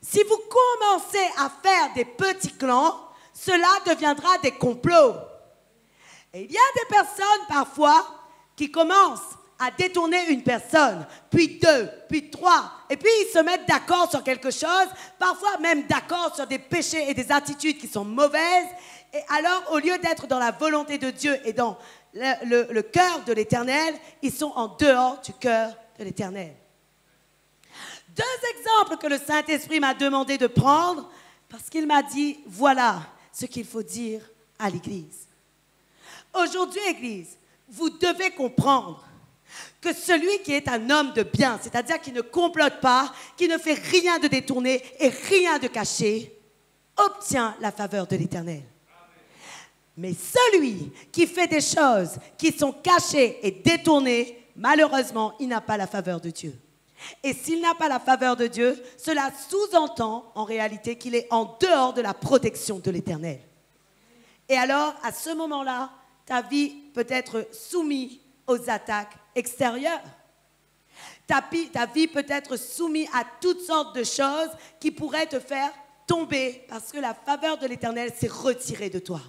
Si vous commencez à faire des petits clans, cela deviendra des complots. Et il y a des personnes parfois qui commencent à détourner une personne, puis deux, puis trois, et puis ils se mettent d'accord sur quelque chose, parfois même d'accord sur des péchés et des attitudes qui sont mauvaises, et alors au lieu d'être dans la volonté de Dieu et dans le cœur de l'Éternel, ils sont en dehors du cœur de l'Éternel. Deux exemples que le Saint-Esprit m'a demandé de prendre, parce qu'il m'a dit, voilà ce qu'il faut dire à l'Église. Aujourd'hui, Église, vous devez comprendre que celui qui est un homme de bien, c'est-à-dire qui ne complote pas, qui ne fait rien de détourné et rien de caché, obtient la faveur de l'Éternel. Mais celui qui fait des choses qui sont cachées et détournées, malheureusement, il n'a pas la faveur de Dieu. Et s'il n'a pas la faveur de Dieu, cela sous-entend en réalité qu'il est en dehors de la protection de l'Éternel. Et alors, à ce moment-là, ta vie peut être soumise aux attaques extérieures. Ta vie peut être soumise à toutes sortes de choses qui pourraient te faire tomber parce que la faveur de l'Éternel s'est retirée de toi.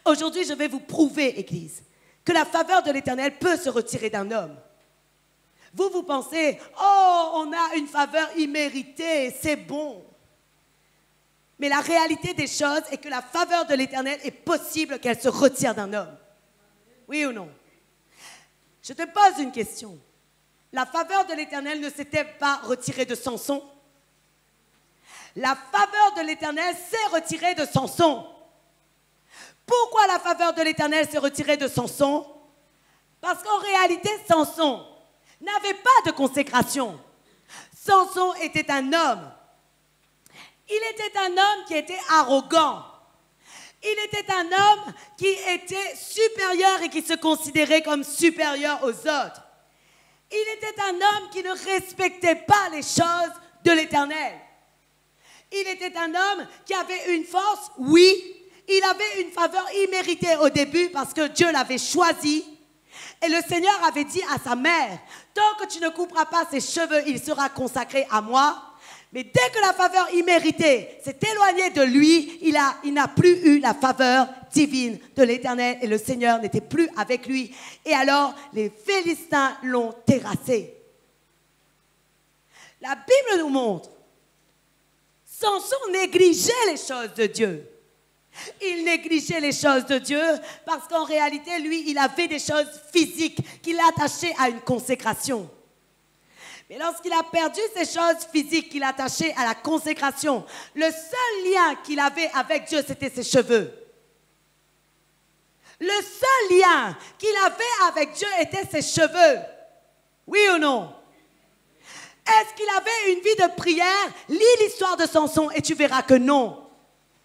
Aujourd'hui, je vais vous prouver, Église, que la faveur de l'Éternel peut se retirer d'un homme. Vous pensez, oh, on a une faveur imméritée, c'est bon. Mais la réalité des choses est que la faveur de l'Éternel est possible qu'elle se retire d'un homme. Oui ou non? Je te pose une question. La faveur de l'Éternel ne s'était pas retirée de Samson? La faveur de l'Éternel s'est retirée de Samson. Pourquoi la faveur de l'Éternel s'est retirée de Samson? Parce qu'en réalité, Samson n'avait pas de consécration. Samson était un homme. Il était un homme qui était arrogant. Il était un homme qui était supérieur et qui se considérait comme supérieur aux autres. Il était un homme qui ne respectait pas les choses de l'Éternel. Il était un homme qui avait une force, oui. Il avait une faveur imméritée au début parce que Dieu l'avait choisi. Et le Seigneur avait dit à sa mère, tant que tu ne couperas pas ses cheveux, il sera consacré à moi. Mais dès que la faveur imméritée s'est éloignée de lui, il n'a plus eu la faveur divine de l'Éternel et le Seigneur n'était plus avec lui. Et alors, les Philistins l'ont terrassé. La Bible nous montre, Samson négligeait les choses de Dieu. Il négligeait les choses de Dieu parce qu'en réalité, lui, il avait des choses physiques qu'il attachait à une consécration. Mais lorsqu'il a perdu ces choses physiques qu'il attachait à la consécration, le seul lien qu'il avait avec Dieu, c'était ses cheveux. Le seul lien qu'il avait avec Dieu était ses cheveux. Oui ou non? Est-ce qu'il avait une vie de prière? Lis l'histoire de Samson et tu verras que non.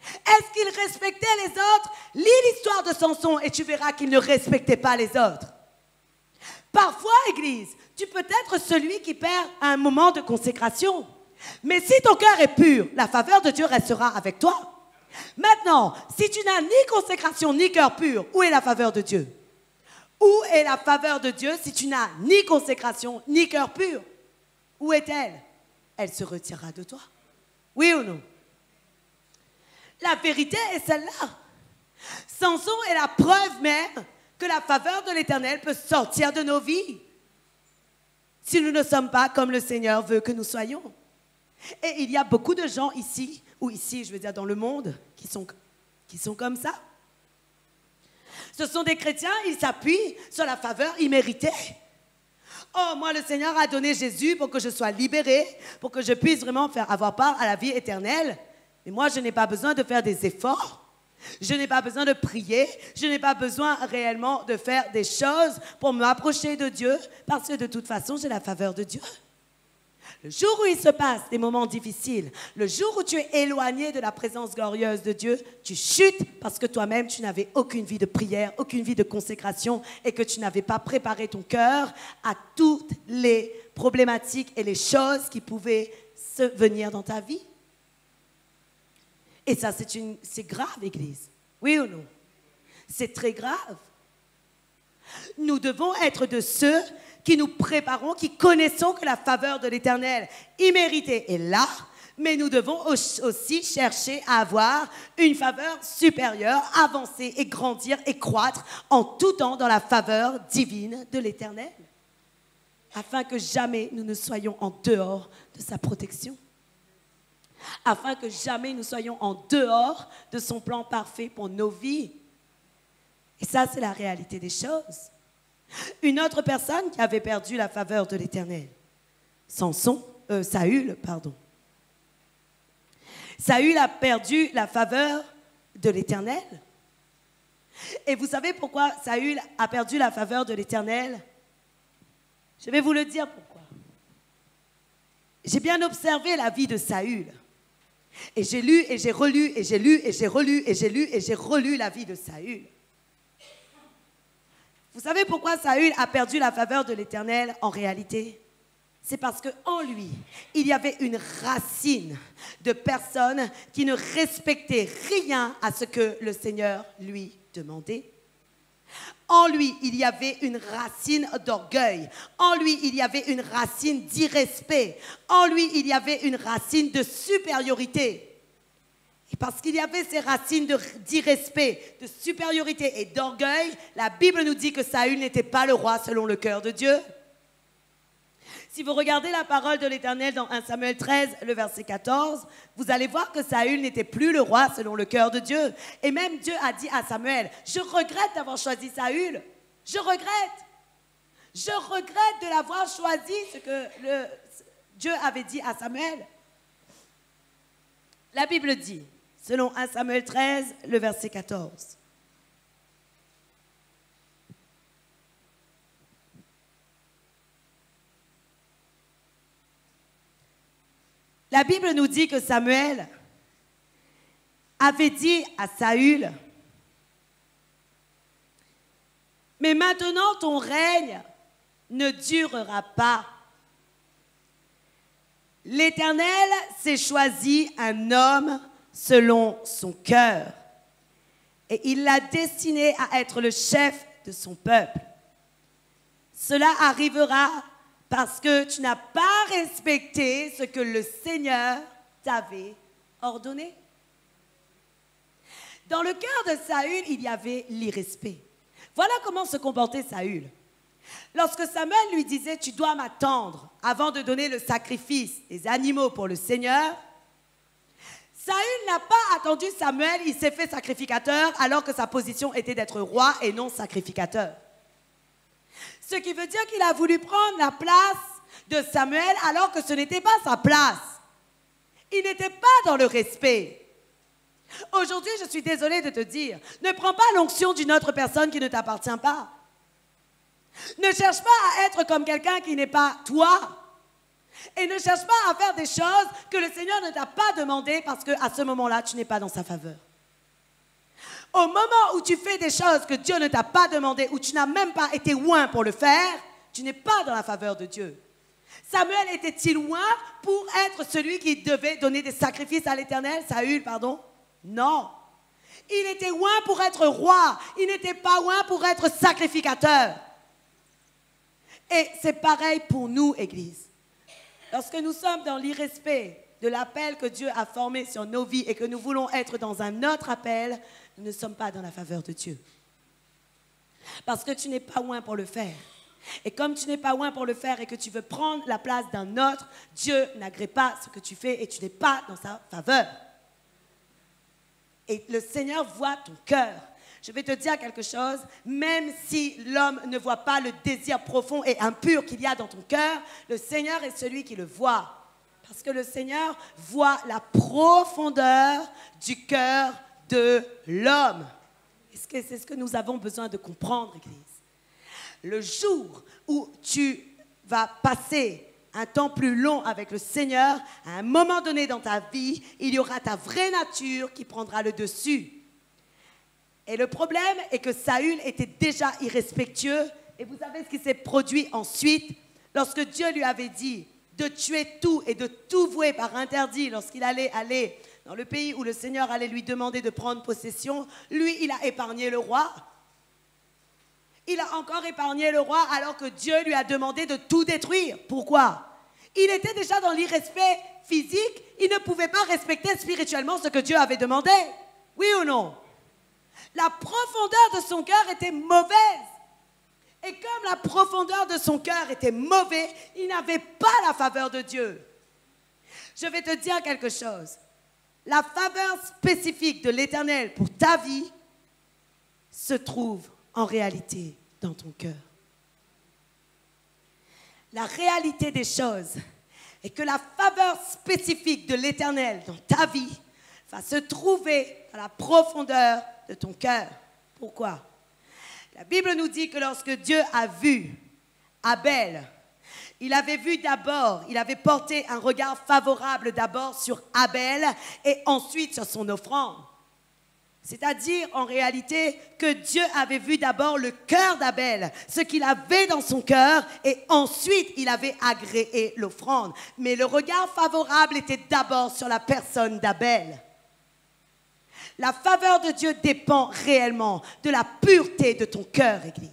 Est-ce qu'il respectait les autres? Lis l'histoire de Samson et tu verras qu'il ne respectait pas les autres. Parfois, Église, tu peux être celui qui perd un moment de consécration. Mais si ton cœur est pur, la faveur de Dieu restera avec toi. Maintenant, si tu n'as ni consécration ni cœur pur, où est la faveur de Dieu? Où est la faveur de Dieu si tu n'as ni consécration ni cœur pur? Où est-elle? Elle se retirera de toi. Oui ou non? La vérité est celle-là. Samson est la preuve même que la faveur de l'Éternel peut sortir de nos vies si nous ne sommes pas comme le Seigneur veut que nous soyons. Et il y a beaucoup de gens ici, ou ici, je veux dire dans le monde, qui sont comme ça. Ce sont des chrétiens, ils s'appuient sur la faveur imméritée. Oh, moi, le Seigneur a donné Jésus pour que je sois libéré, pour que je puisse vraiment avoir part à la vie éternelle. Mais moi, je n'ai pas besoin de faire des efforts. Je n'ai pas besoin de prier. Je n'ai pas besoin réellement de faire des choses pour m'approcher de Dieu, parce que de toute façon, j'ai la faveur de Dieu. Le jour où il se passe des moments difficiles, le jour où tu es éloigné de la présence glorieuse de Dieu, tu chutes parce que toi-même, tu n'avais aucune vie de prière, aucune vie de consécration et que tu n'avais pas préparé ton cœur à toutes les problématiques et les choses qui pouvaient se venir dans ta vie. Et ça, c'est grave, Église. Oui ou non? C'est très grave. Nous devons être de ceux qui nous préparons, qui connaissons que la faveur de l'Éternel imméritée est là, mais nous devons aussi chercher à avoir une faveur supérieure, avancer et grandir et croître en tout temps dans la faveur divine de l'Éternel, afin que jamais nous ne soyons en dehors de sa protection, afin que jamais nous soyons en dehors de son plan parfait pour nos vies. Et ça, c'est la réalité des choses. Une autre personne qui avait perdu la faveur de l'Éternel, Saül. Saül a perdu la faveur de l'Éternel. Et vous savez pourquoi Saül a perdu la faveur de l'Éternel? Je vais vous le dire pourquoi. J'ai bien observé la vie de Saül. Et j'ai lu et j'ai relu et j'ai lu et j'ai relu et j'ai lu et j'ai relu la vie de Saül. Vous savez pourquoi Saül a perdu la faveur de l'Éternel en réalité? C'est parce qu'en lui, il y avait une racine de personnes qui ne respectaient rien à ce que le Seigneur lui demandait. En lui, il y avait une racine d'orgueil. En lui, il y avait une racine d'irrespect. En lui, il y avait une racine de supériorité. Et parce qu'il y avait ces racines d'irrespect, de supériorité et d'orgueil, la Bible nous dit que Saül n'était pas le roi selon le cœur de Dieu. Si vous regardez la parole de l'Éternel dans 1 Samuel 13, le verset 14, vous allez voir que Saül n'était plus le roi selon le cœur de Dieu. Et même Dieu a dit à Samuel, je regrette d'avoir choisi Saül. Je regrette. Je regrette de l'avoir choisi, ce que Dieu avait dit à Samuel. La Bible dit, selon 1 Samuel 13, le verset 14. La Bible nous dit que Samuel avait dit à Saül, « Mais maintenant ton règne ne durera pas. L'Éternel s'est choisi un homme selon son cœur, et il l'a destiné à être le chef de son peuple. Cela arrivera parce que tu n'as pas respecté ce que le Seigneur t'avait ordonné. Dans le cœur de Saül, il y avait l'irrespect. Voilà comment se comportait Saül. Lorsque Samuel lui disait « Tu dois m'attendre avant de donner le sacrifice des animaux pour le Seigneur », Saül n'a pas attendu Samuel, il s'est fait sacrificateur alors que sa position était d'être roi et non sacrificateur. Ce qui veut dire qu'il a voulu prendre la place de Samuel alors que ce n'était pas sa place. Il n'était pas dans le respect. Aujourd'hui, je suis désolée de te dire, ne prends pas l'onction d'une autre personne qui ne t'appartient pas. Ne cherche pas à être comme quelqu'un qui n'est pas toi. Et ne cherche pas à faire des choses que le Seigneur ne t'a pas demandé parce qu'à ce moment-là, tu n'es pas dans sa faveur. Au moment où tu fais des choses que Dieu ne t'a pas demandé, où tu n'as même pas été oint pour le faire, tu n'es pas dans la faveur de Dieu. Samuel était-il oint pour être celui qui devait donner des sacrifices à l'Éternel? Saül, pardon? Non. Il était oint pour être roi. Il n'était pas oint pour être sacrificateur. Et c'est pareil pour nous, Église. Lorsque nous sommes dans l'irrespect de l'appel que Dieu a formé sur nos vies et que nous voulons être dans un autre appel, nous ne sommes pas dans la faveur de Dieu. Parce que tu n'es pas oint pour le faire. Et comme tu n'es pas oint pour le faire et que tu veux prendre la place d'un autre, Dieu n'agrée pas ce que tu fais et tu n'es pas dans sa faveur. Et le Seigneur voit ton cœur. Je vais te dire quelque chose, même si l'homme ne voit pas le désir profond et impur qu'il y a dans ton cœur, le Seigneur est celui qui le voit. Parce que le Seigneur voit la profondeur du cœur de l'homme. C'est ce que nous avons besoin de comprendre, Église. Le jour où tu vas passer un temps plus long avec le Seigneur, à un moment donné dans ta vie, il y aura ta vraie nature qui prendra le dessus. Et le problème est que Saül était déjà irrespectueux. Et vous savez ce qui s'est produit ensuite? Lorsque Dieu lui avait dit de tuer tout et de tout vouer par interdit lorsqu'il allait aller dans le pays où le Seigneur allait lui demander de prendre possession, lui, il a épargné le roi. Il a encore épargné le roi alors que Dieu lui a demandé de tout détruire. Pourquoi? Il était déjà dans l'irrespect physique. Il ne pouvait pas respecter spirituellement ce que Dieu avait demandé. Oui ou non? La profondeur de son cœur était mauvaise. Et comme la profondeur de son cœur était mauvaise, il n'avait pas la faveur de Dieu. Je vais te dire quelque chose. La faveur spécifique de l'Éternel pour ta vie se trouve en réalité dans ton cœur. La réalité des choses est que la faveur spécifique de l'Éternel dans ta vie va se trouver dans la profondeur de ton cœur. Pourquoi? La Bible nous dit que lorsque Dieu a vu Abel, il avait vu d'abord, il avait porté un regard favorable d'abord sur Abel et ensuite sur son offrande. C'est-à-dire, en réalité, que Dieu avait vu d'abord le cœur d'Abel, ce qu'il avait dans son cœur, et ensuite, il avait agréé l'offrande. Mais le regard favorable était d'abord sur la personne d'Abel. La faveur de Dieu dépend réellement de la pureté de ton cœur, Église.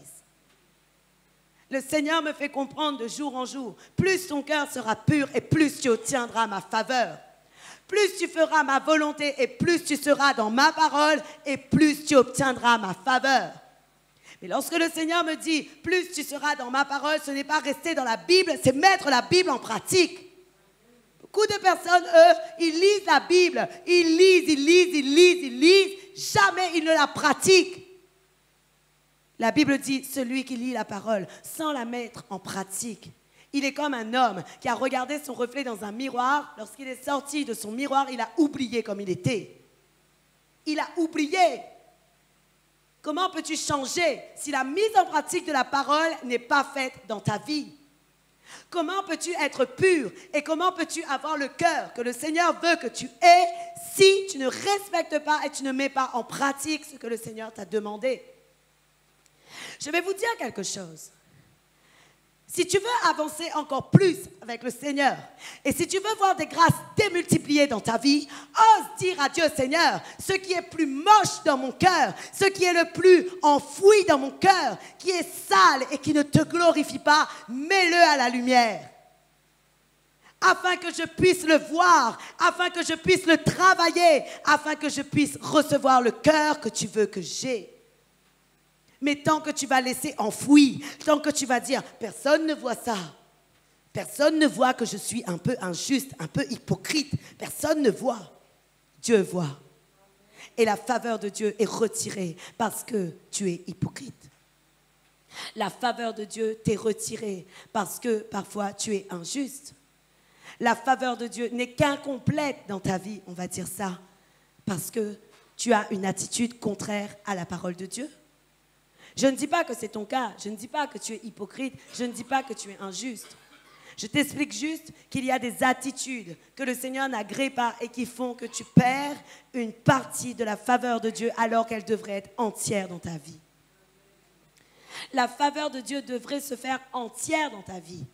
Le Seigneur me fait comprendre de jour en jour, plus ton cœur sera pur et plus tu obtiendras ma faveur. Plus tu feras ma volonté et plus tu seras dans ma parole et plus tu obtiendras ma faveur. Mais lorsque le Seigneur me dit, plus tu seras dans ma parole, ce n'est pas rester dans la Bible, c'est mettre la Bible en pratique. Beaucoup de personnes, eux, ils lisent la Bible, ils lisent, jamais ils ne la pratiquent. La Bible dit, celui qui lit la parole sans la mettre en pratique, il est comme un homme qui a regardé son reflet dans un miroir. Lorsqu'il est sorti de son miroir, il a oublié comme il était. Il a oublié. Comment peux-tu changer si la mise en pratique de la parole n'est pas faite dans ta vie? Comment peux-tu être pur et comment peux-tu avoir le cœur que le Seigneur veut que tu aies si tu ne respectes pas et tu ne mets pas en pratique ce que le Seigneur t'a demandé? Je vais vous dire quelque chose. Si tu veux avancer encore plus avec le Seigneur, et si tu veux voir des grâces démultipliées dans ta vie, ose dire à Dieu, Seigneur, ce qui est plus moche dans mon cœur, ce qui est le plus enfoui dans mon cœur, qui est sale et qui ne te glorifie pas, mets-le à la lumière. Afin que je puisse le voir, afin que je puisse le travailler, afin que je puisse recevoir le cœur que tu veux que j'ai. Mais tant que tu vas laisser enfoui, tant que tu vas dire, personne ne voit ça, personne ne voit que je suis un peu injuste, un peu hypocrite, personne ne voit, Dieu voit. Et la faveur de Dieu est retirée parce que tu es hypocrite. La faveur de Dieu t'est retirée parce que parfois tu es injuste. La faveur de Dieu n'est qu'incomplète dans ta vie, on va dire ça, parce que tu as une attitude contraire à la parole de Dieu. Je ne dis pas que c'est ton cas, je ne dis pas que tu es hypocrite, je ne dis pas que tu es injuste. Je t'explique juste qu'il y a des attitudes que le Seigneur n'agrée pas et qui font que tu perds une partie de la faveur de Dieu alors qu'elle devrait être entière dans ta vie. La faveur de Dieu devrait se faire entière dans ta vie.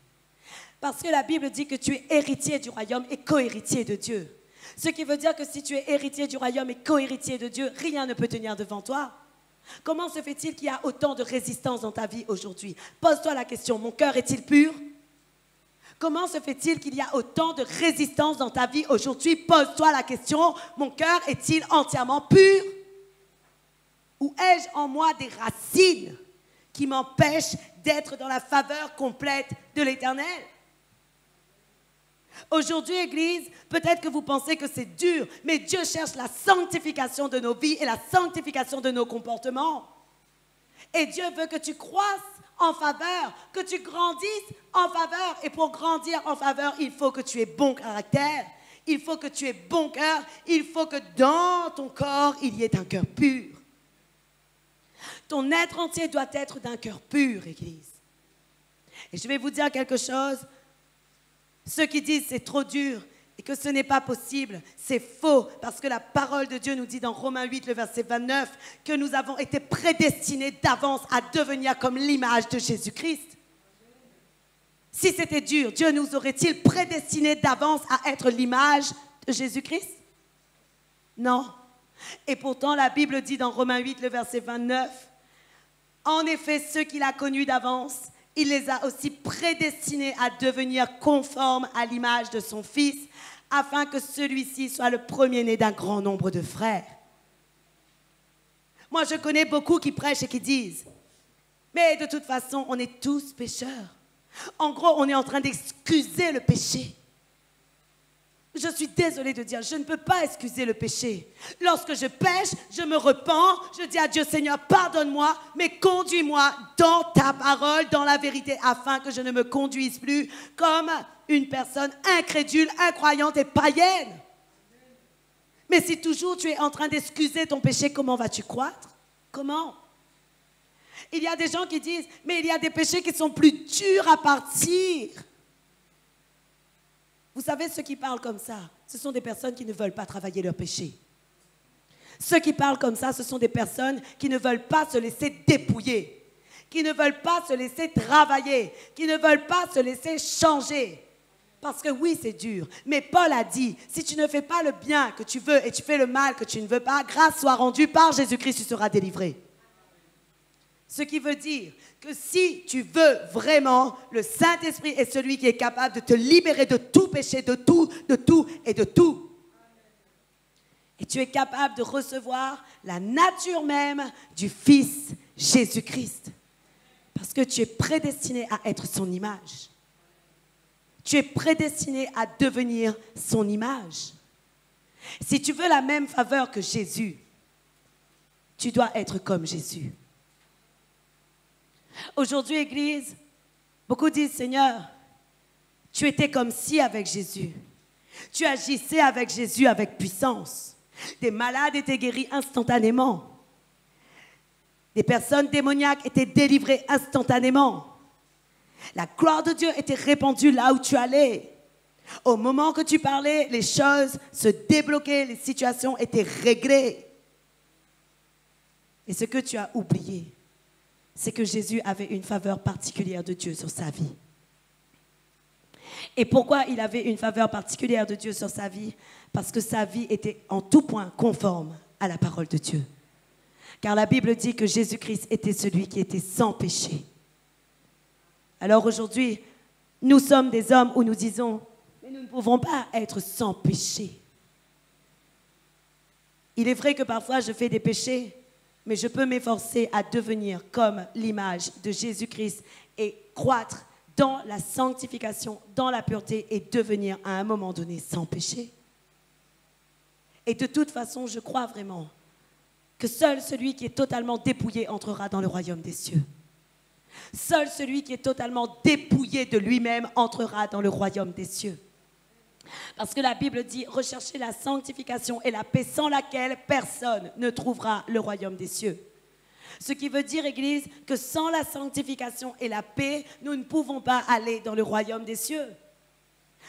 Parce que la Bible dit que tu es héritier du royaume et co-héritier de Dieu. Ce qui veut dire que si tu es héritier du royaume et co-héritier de Dieu, rien ne peut tenir devant toi. Comment se fait-il qu'il y a autant de résistance dans ta vie aujourd'hui? Pose-toi la question, mon cœur est-il pur? Comment se fait-il qu'il y a autant de résistance dans ta vie aujourd'hui? Pose-toi la question, mon cœur est-il entièrement pur? Ou ai-je en moi des racines qui m'empêchent d'être dans la faveur complète de l'Éternel? Aujourd'hui, Église, peut-être que vous pensez que c'est dur, mais Dieu cherche la sanctification de nos vies et la sanctification de nos comportements. Et Dieu veut que tu croisses en faveur, que tu grandisses en faveur. Et pour grandir en faveur, il faut que tu aies bon caractère, il faut que tu aies bon cœur, il faut que dans ton corps, il y ait un cœur pur. Ton être entier doit être d'un cœur pur, Église. Et je vais vous dire quelque chose. Ceux qui disent c'est trop dur et que ce n'est pas possible, c'est faux. Parce que la parole de Dieu nous dit dans Romains 8, le verset 29, que nous avons été prédestinés d'avance à devenir comme l'image de Jésus-Christ. Si c'était dur, Dieu nous aurait-il prédestinés d'avance à être l'image de Jésus-Christ? Non. Et pourtant, la Bible dit dans Romains 8, le verset 29, « En effet, ceux qu'il a connus d'avance, il les a aussi prédestinés à devenir conformes à l'image de son Fils, afin que celui-ci soit le premier-né d'un grand nombre de frères. » Moi, je connais beaucoup qui prêchent et qui disent, « Mais de toute façon, on est tous pécheurs. » En gros, on est en train d'excuser le péché. Je suis désolée de dire, je ne peux pas excuser le péché. Lorsque je pêche, je me repens, je dis à Dieu, Seigneur, pardonne-moi, mais conduis-moi dans ta parole, dans la vérité, afin que je ne me conduise plus comme une personne incrédule, incroyante et païenne. Mais si toujours tu es en train d'excuser ton péché, comment vas-tu croître? Comment? Il y a des gens qui disent, mais il y a des péchés qui sont plus durs à partir. Vous savez, ceux qui parlent comme ça, ce sont des personnes qui ne veulent pas travailler leur péché. Ceux qui parlent comme ça, ce sont des personnes qui ne veulent pas se laisser dépouiller, qui ne veulent pas se laisser travailler, qui ne veulent pas se laisser changer. Parce que oui, c'est dur. Mais Paul a dit, si tu ne fais pas le bien que tu veux et tu fais le mal que tu ne veux pas, grâce soit rendue par Jésus-Christ, tu seras délivré. Ce qui veut dire que si tu veux vraiment, le Saint-Esprit est celui qui est capable de te libérer de tout péché, de tout et de tout. Et tu es capable de recevoir la nature même du Fils Jésus-Christ. Parce que tu es prédestiné à être son image. Tu es prédestiné à devenir son image. Si tu veux la même faveur que Jésus, tu dois être comme Jésus. Aujourd'hui, Église, beaucoup disent, Seigneur, tu étais comme si avec Jésus. Tu agissais avec Jésus avec puissance. Des malades étaient guéris instantanément. Des personnes démoniaques étaient délivrées instantanément. La gloire de Dieu était répandue là où tu allais. Au moment que tu parlais, les choses se débloquaient, les situations étaient réglées. Et ce que tu as oublié, c'est que Jésus avait une faveur particulière de Dieu sur sa vie. Et pourquoi il avait une faveur particulière de Dieu sur sa vie? Parce que sa vie était en tout point conforme à la parole de Dieu. Car la Bible dit que Jésus-Christ était celui qui était sans péché. Alors aujourd'hui, nous sommes des hommes où nous disons, mais nous ne pouvons pas être sans péché. Il est vrai que parfois je fais des péchés, mais je peux m'efforcer à devenir comme l'image de Jésus-Christ et croître dans la sanctification, dans la pureté et devenir à un moment donné sans péché. Et de toute façon, je crois vraiment que seul celui qui est totalement dépouillé entrera dans le royaume des cieux. Seul celui qui est totalement dépouillé de lui-même entrera dans le royaume des cieux. Parce que la Bible dit, recherchez la sanctification et la paix sans laquelle personne ne trouvera le royaume des cieux. Ce qui veut dire, Église, que sans la sanctification et la paix, nous ne pouvons pas aller dans le royaume des cieux.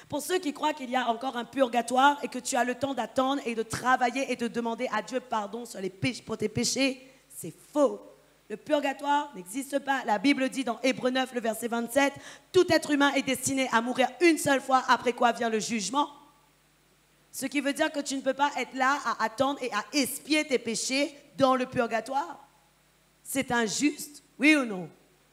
Pour ceux qui croient qu'il y a encore un purgatoire et que tu as le temps d'attendre et de travailler et de demander à Dieu pardon pour tes péchés, c'est faux. Le purgatoire n'existe pas. La Bible dit dans Hébreux 9, le verset 27, « Tout être humain est destiné à mourir une seule fois, après quoi vient le jugement. » Ce qui veut dire que tu ne peux pas être là à attendre et à expier tes péchés dans le purgatoire. C'est injuste, oui ou non?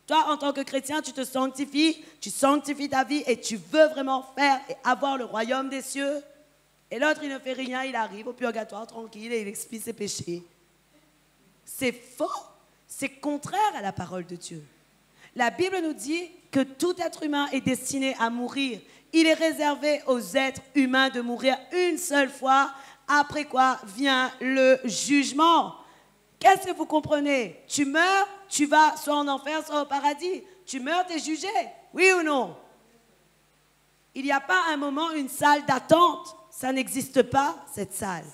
Toi, en tant que chrétien, tu te sanctifies, tu sanctifies ta vie et tu veux vraiment faire et avoir le royaume des cieux. Et l'autre, il ne fait rien, il arrive au purgatoire tranquille et il expie ses péchés. C'est faux. C'est contraire à la parole de Dieu. La Bible nous dit que tout être humain est destiné à mourir. Il est réservé aux êtres humains de mourir une seule fois, après quoi vient le jugement. Qu'est-ce que vous comprenez? Tu meurs, tu vas soit en enfer, soit au paradis. Tu meurs, tu es jugé. Oui ou non? Il n'y a pas un moment, une salle d'attente. Ça n'existe pas, cette salle.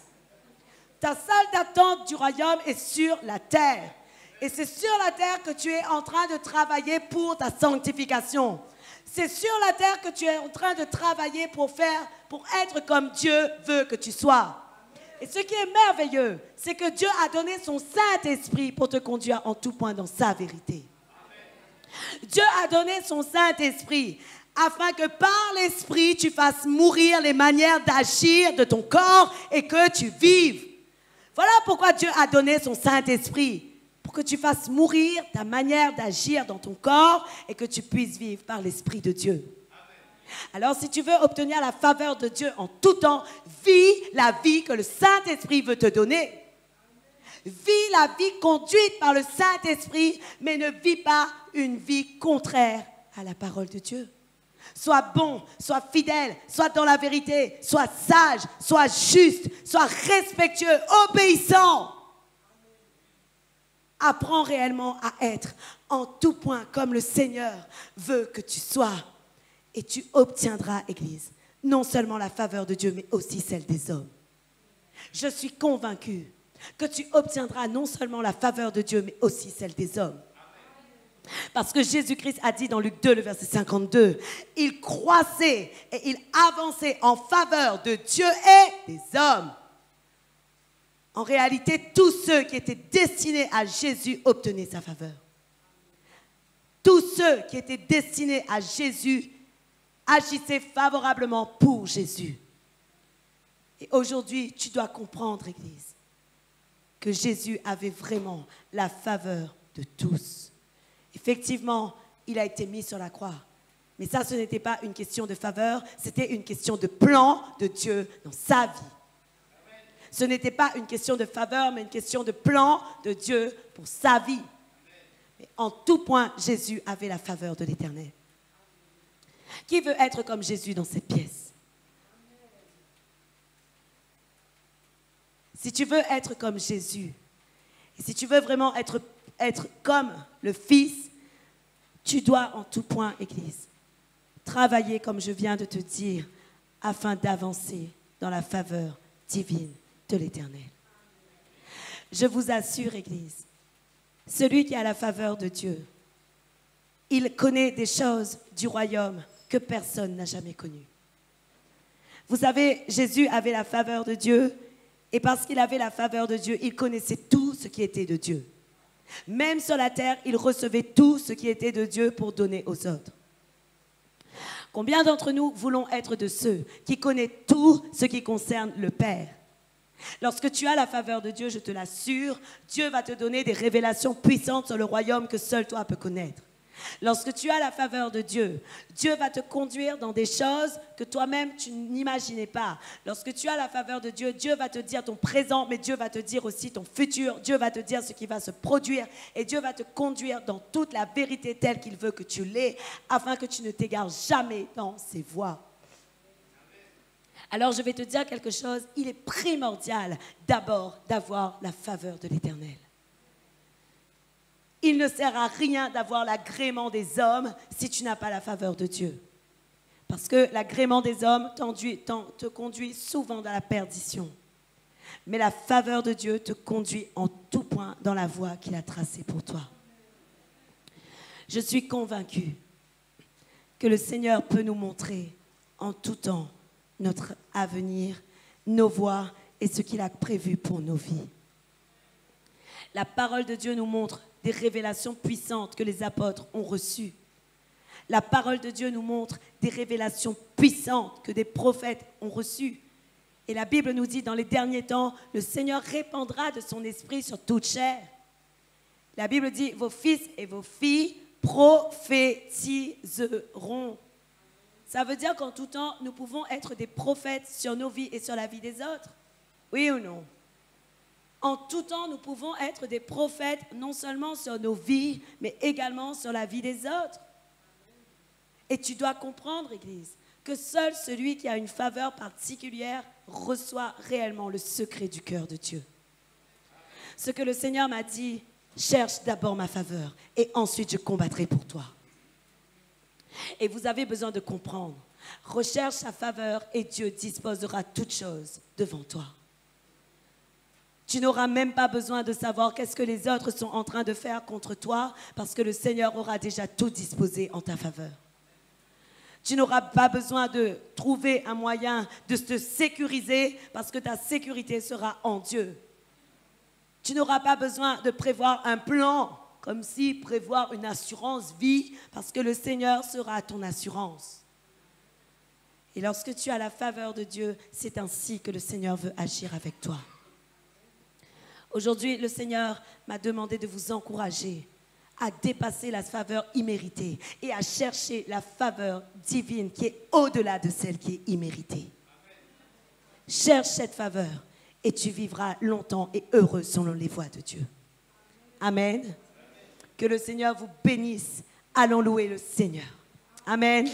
Ta salle d'attente du royaume est sur la terre. Et c'est sur la terre que tu es en train de travailler pour ta sanctification. C'est sur la terre que tu es en train de travailler pour être comme Dieu veut que tu sois. Et ce qui est merveilleux, c'est que Dieu a donné son Saint-Esprit pour te conduire en tout point dans sa vérité. Dieu a donné son Saint-Esprit afin que par l'Esprit, tu fasses mourir les manières d'agir de ton corps et que tu vives. Voilà pourquoi Dieu a donné son Saint-Esprit. Pour que tu fasses mourir ta manière d'agir dans ton corps et que tu puisses vivre par l'Esprit de Dieu. Alors, si tu veux obtenir la faveur de Dieu en tout temps, vis la vie que le Saint-Esprit veut te donner. Vis la vie conduite par le Saint-Esprit, mais ne vis pas une vie contraire à la parole de Dieu. Sois bon, sois fidèle, sois dans la vérité, sois sage, sois juste, sois respectueux, obéissant. Apprends réellement à être en tout point comme le Seigneur veut que tu sois. Et tu obtiendras, Église, non seulement la faveur de Dieu, mais aussi celle des hommes. Je suis convaincue que tu obtiendras non seulement la faveur de Dieu, mais aussi celle des hommes. Parce que Jésus-Christ a dit dans Luc 2, le verset 52, « Il croissait et il avançait en faveur de Dieu et des hommes. » En réalité, tous ceux qui étaient destinés à Jésus obtenaient sa faveur. Tous ceux qui étaient destinés à Jésus agissaient favorablement pour Jésus. Et aujourd'hui, tu dois comprendre, Église, que Jésus avait vraiment la faveur de tous. Effectivement, il a été mis sur la croix. Mais ça, ce n'était pas une question de faveur, c'était une question de plan de Dieu dans sa vie. Ce n'était pas une question de faveur, mais une question de plan de Dieu pour sa vie. Mais en tout point, Jésus avait la faveur de l'Éternel. Qui veut être comme Jésus dans cette pièce? Si tu veux être comme Jésus, et si tu veux vraiment être comme le Fils, tu dois en tout point, Église, travailler comme je viens de te dire, afin d'avancer dans la faveur divine de l'Éternel. Je vous assure, Église, celui qui a la faveur de Dieu, il connaît des choses du royaume que personne n'a jamais connues. Vous savez, Jésus avait la faveur de Dieu, et parce qu'il avait la faveur de Dieu, il connaissait tout ce qui était de Dieu. Même sur la terre, il recevait tout ce qui était de Dieu pour donner aux autres. Combien d'entre nous voulons être de ceux qui connaissent tout ce qui concerne le Père? Lorsque tu as la faveur de Dieu, je te l'assure, Dieu va te donner des révélations puissantes sur le royaume que seul toi peux connaître. Lorsque tu as la faveur de Dieu, Dieu va te conduire dans des choses que toi-même tu n'imaginais pas. Lorsque tu as la faveur de Dieu, Dieu va te dire ton présent, mais Dieu va te dire aussi ton futur. Dieu va te dire ce qui va se produire et Dieu va te conduire dans toute la vérité telle qu'il veut que tu l'aies, afin que tu ne t'égares jamais dans ses voies. Alors je vais te dire quelque chose, il est primordial d'abord d'avoir la faveur de l'Éternel. Il ne sert à rien d'avoir l'agrément des hommes si tu n'as pas la faveur de Dieu. Parce que l'agrément des hommes te conduit souvent dans la perdition. Mais la faveur de Dieu te conduit en tout point dans la voie qu'il a tracée pour toi. Je suis convaincue que le Seigneur peut nous montrer en tout temps notre avenir, nos voies et ce qu'il a prévu pour nos vies. La parole de Dieu nous montre des révélations puissantes que les apôtres ont reçues. La parole de Dieu nous montre des révélations puissantes que des prophètes ont reçues. Et la Bible nous dit, dans les derniers temps, le Seigneur répandra de son esprit sur toute chair. La Bible dit, vos fils et vos filles prophétiseront. Ça veut dire qu'en tout temps, nous pouvons être des prophètes sur nos vies et sur la vie des autres. Oui ou non? En tout temps, nous pouvons être des prophètes non seulement sur nos vies, mais également sur la vie des autres. Et tu dois comprendre, Église, que seul celui qui a une faveur particulière reçoit réellement le secret du cœur de Dieu. Ce que le Seigneur m'a dit, cherche d'abord ma faveur et ensuite je combattrai pour toi. Et vous avez besoin de comprendre, recherche sa faveur et Dieu disposera toutes choses devant toi. Tu n'auras même pas besoin de savoir qu'est-ce que les autres sont en train de faire contre toi parce que le Seigneur aura déjà tout disposé en ta faveur. Tu n'auras pas besoin de trouver un moyen de te sécuriser parce que ta sécurité sera en Dieu. Tu n'auras pas besoin de prévoir un plan comme si prévoir une assurance vie parce que le Seigneur sera ton assurance. Et lorsque tu as la faveur de Dieu, c'est ainsi que le Seigneur veut agir avec toi. Aujourd'hui, le Seigneur m'a demandé de vous encourager à dépasser la faveur imméritée et à chercher la faveur divine qui est au-delà de celle qui est imméritée. Cherche cette faveur et tu vivras longtemps et heureux selon les voies de Dieu. Amen. Que le Seigneur vous bénisse. Allons louer le Seigneur. Amen.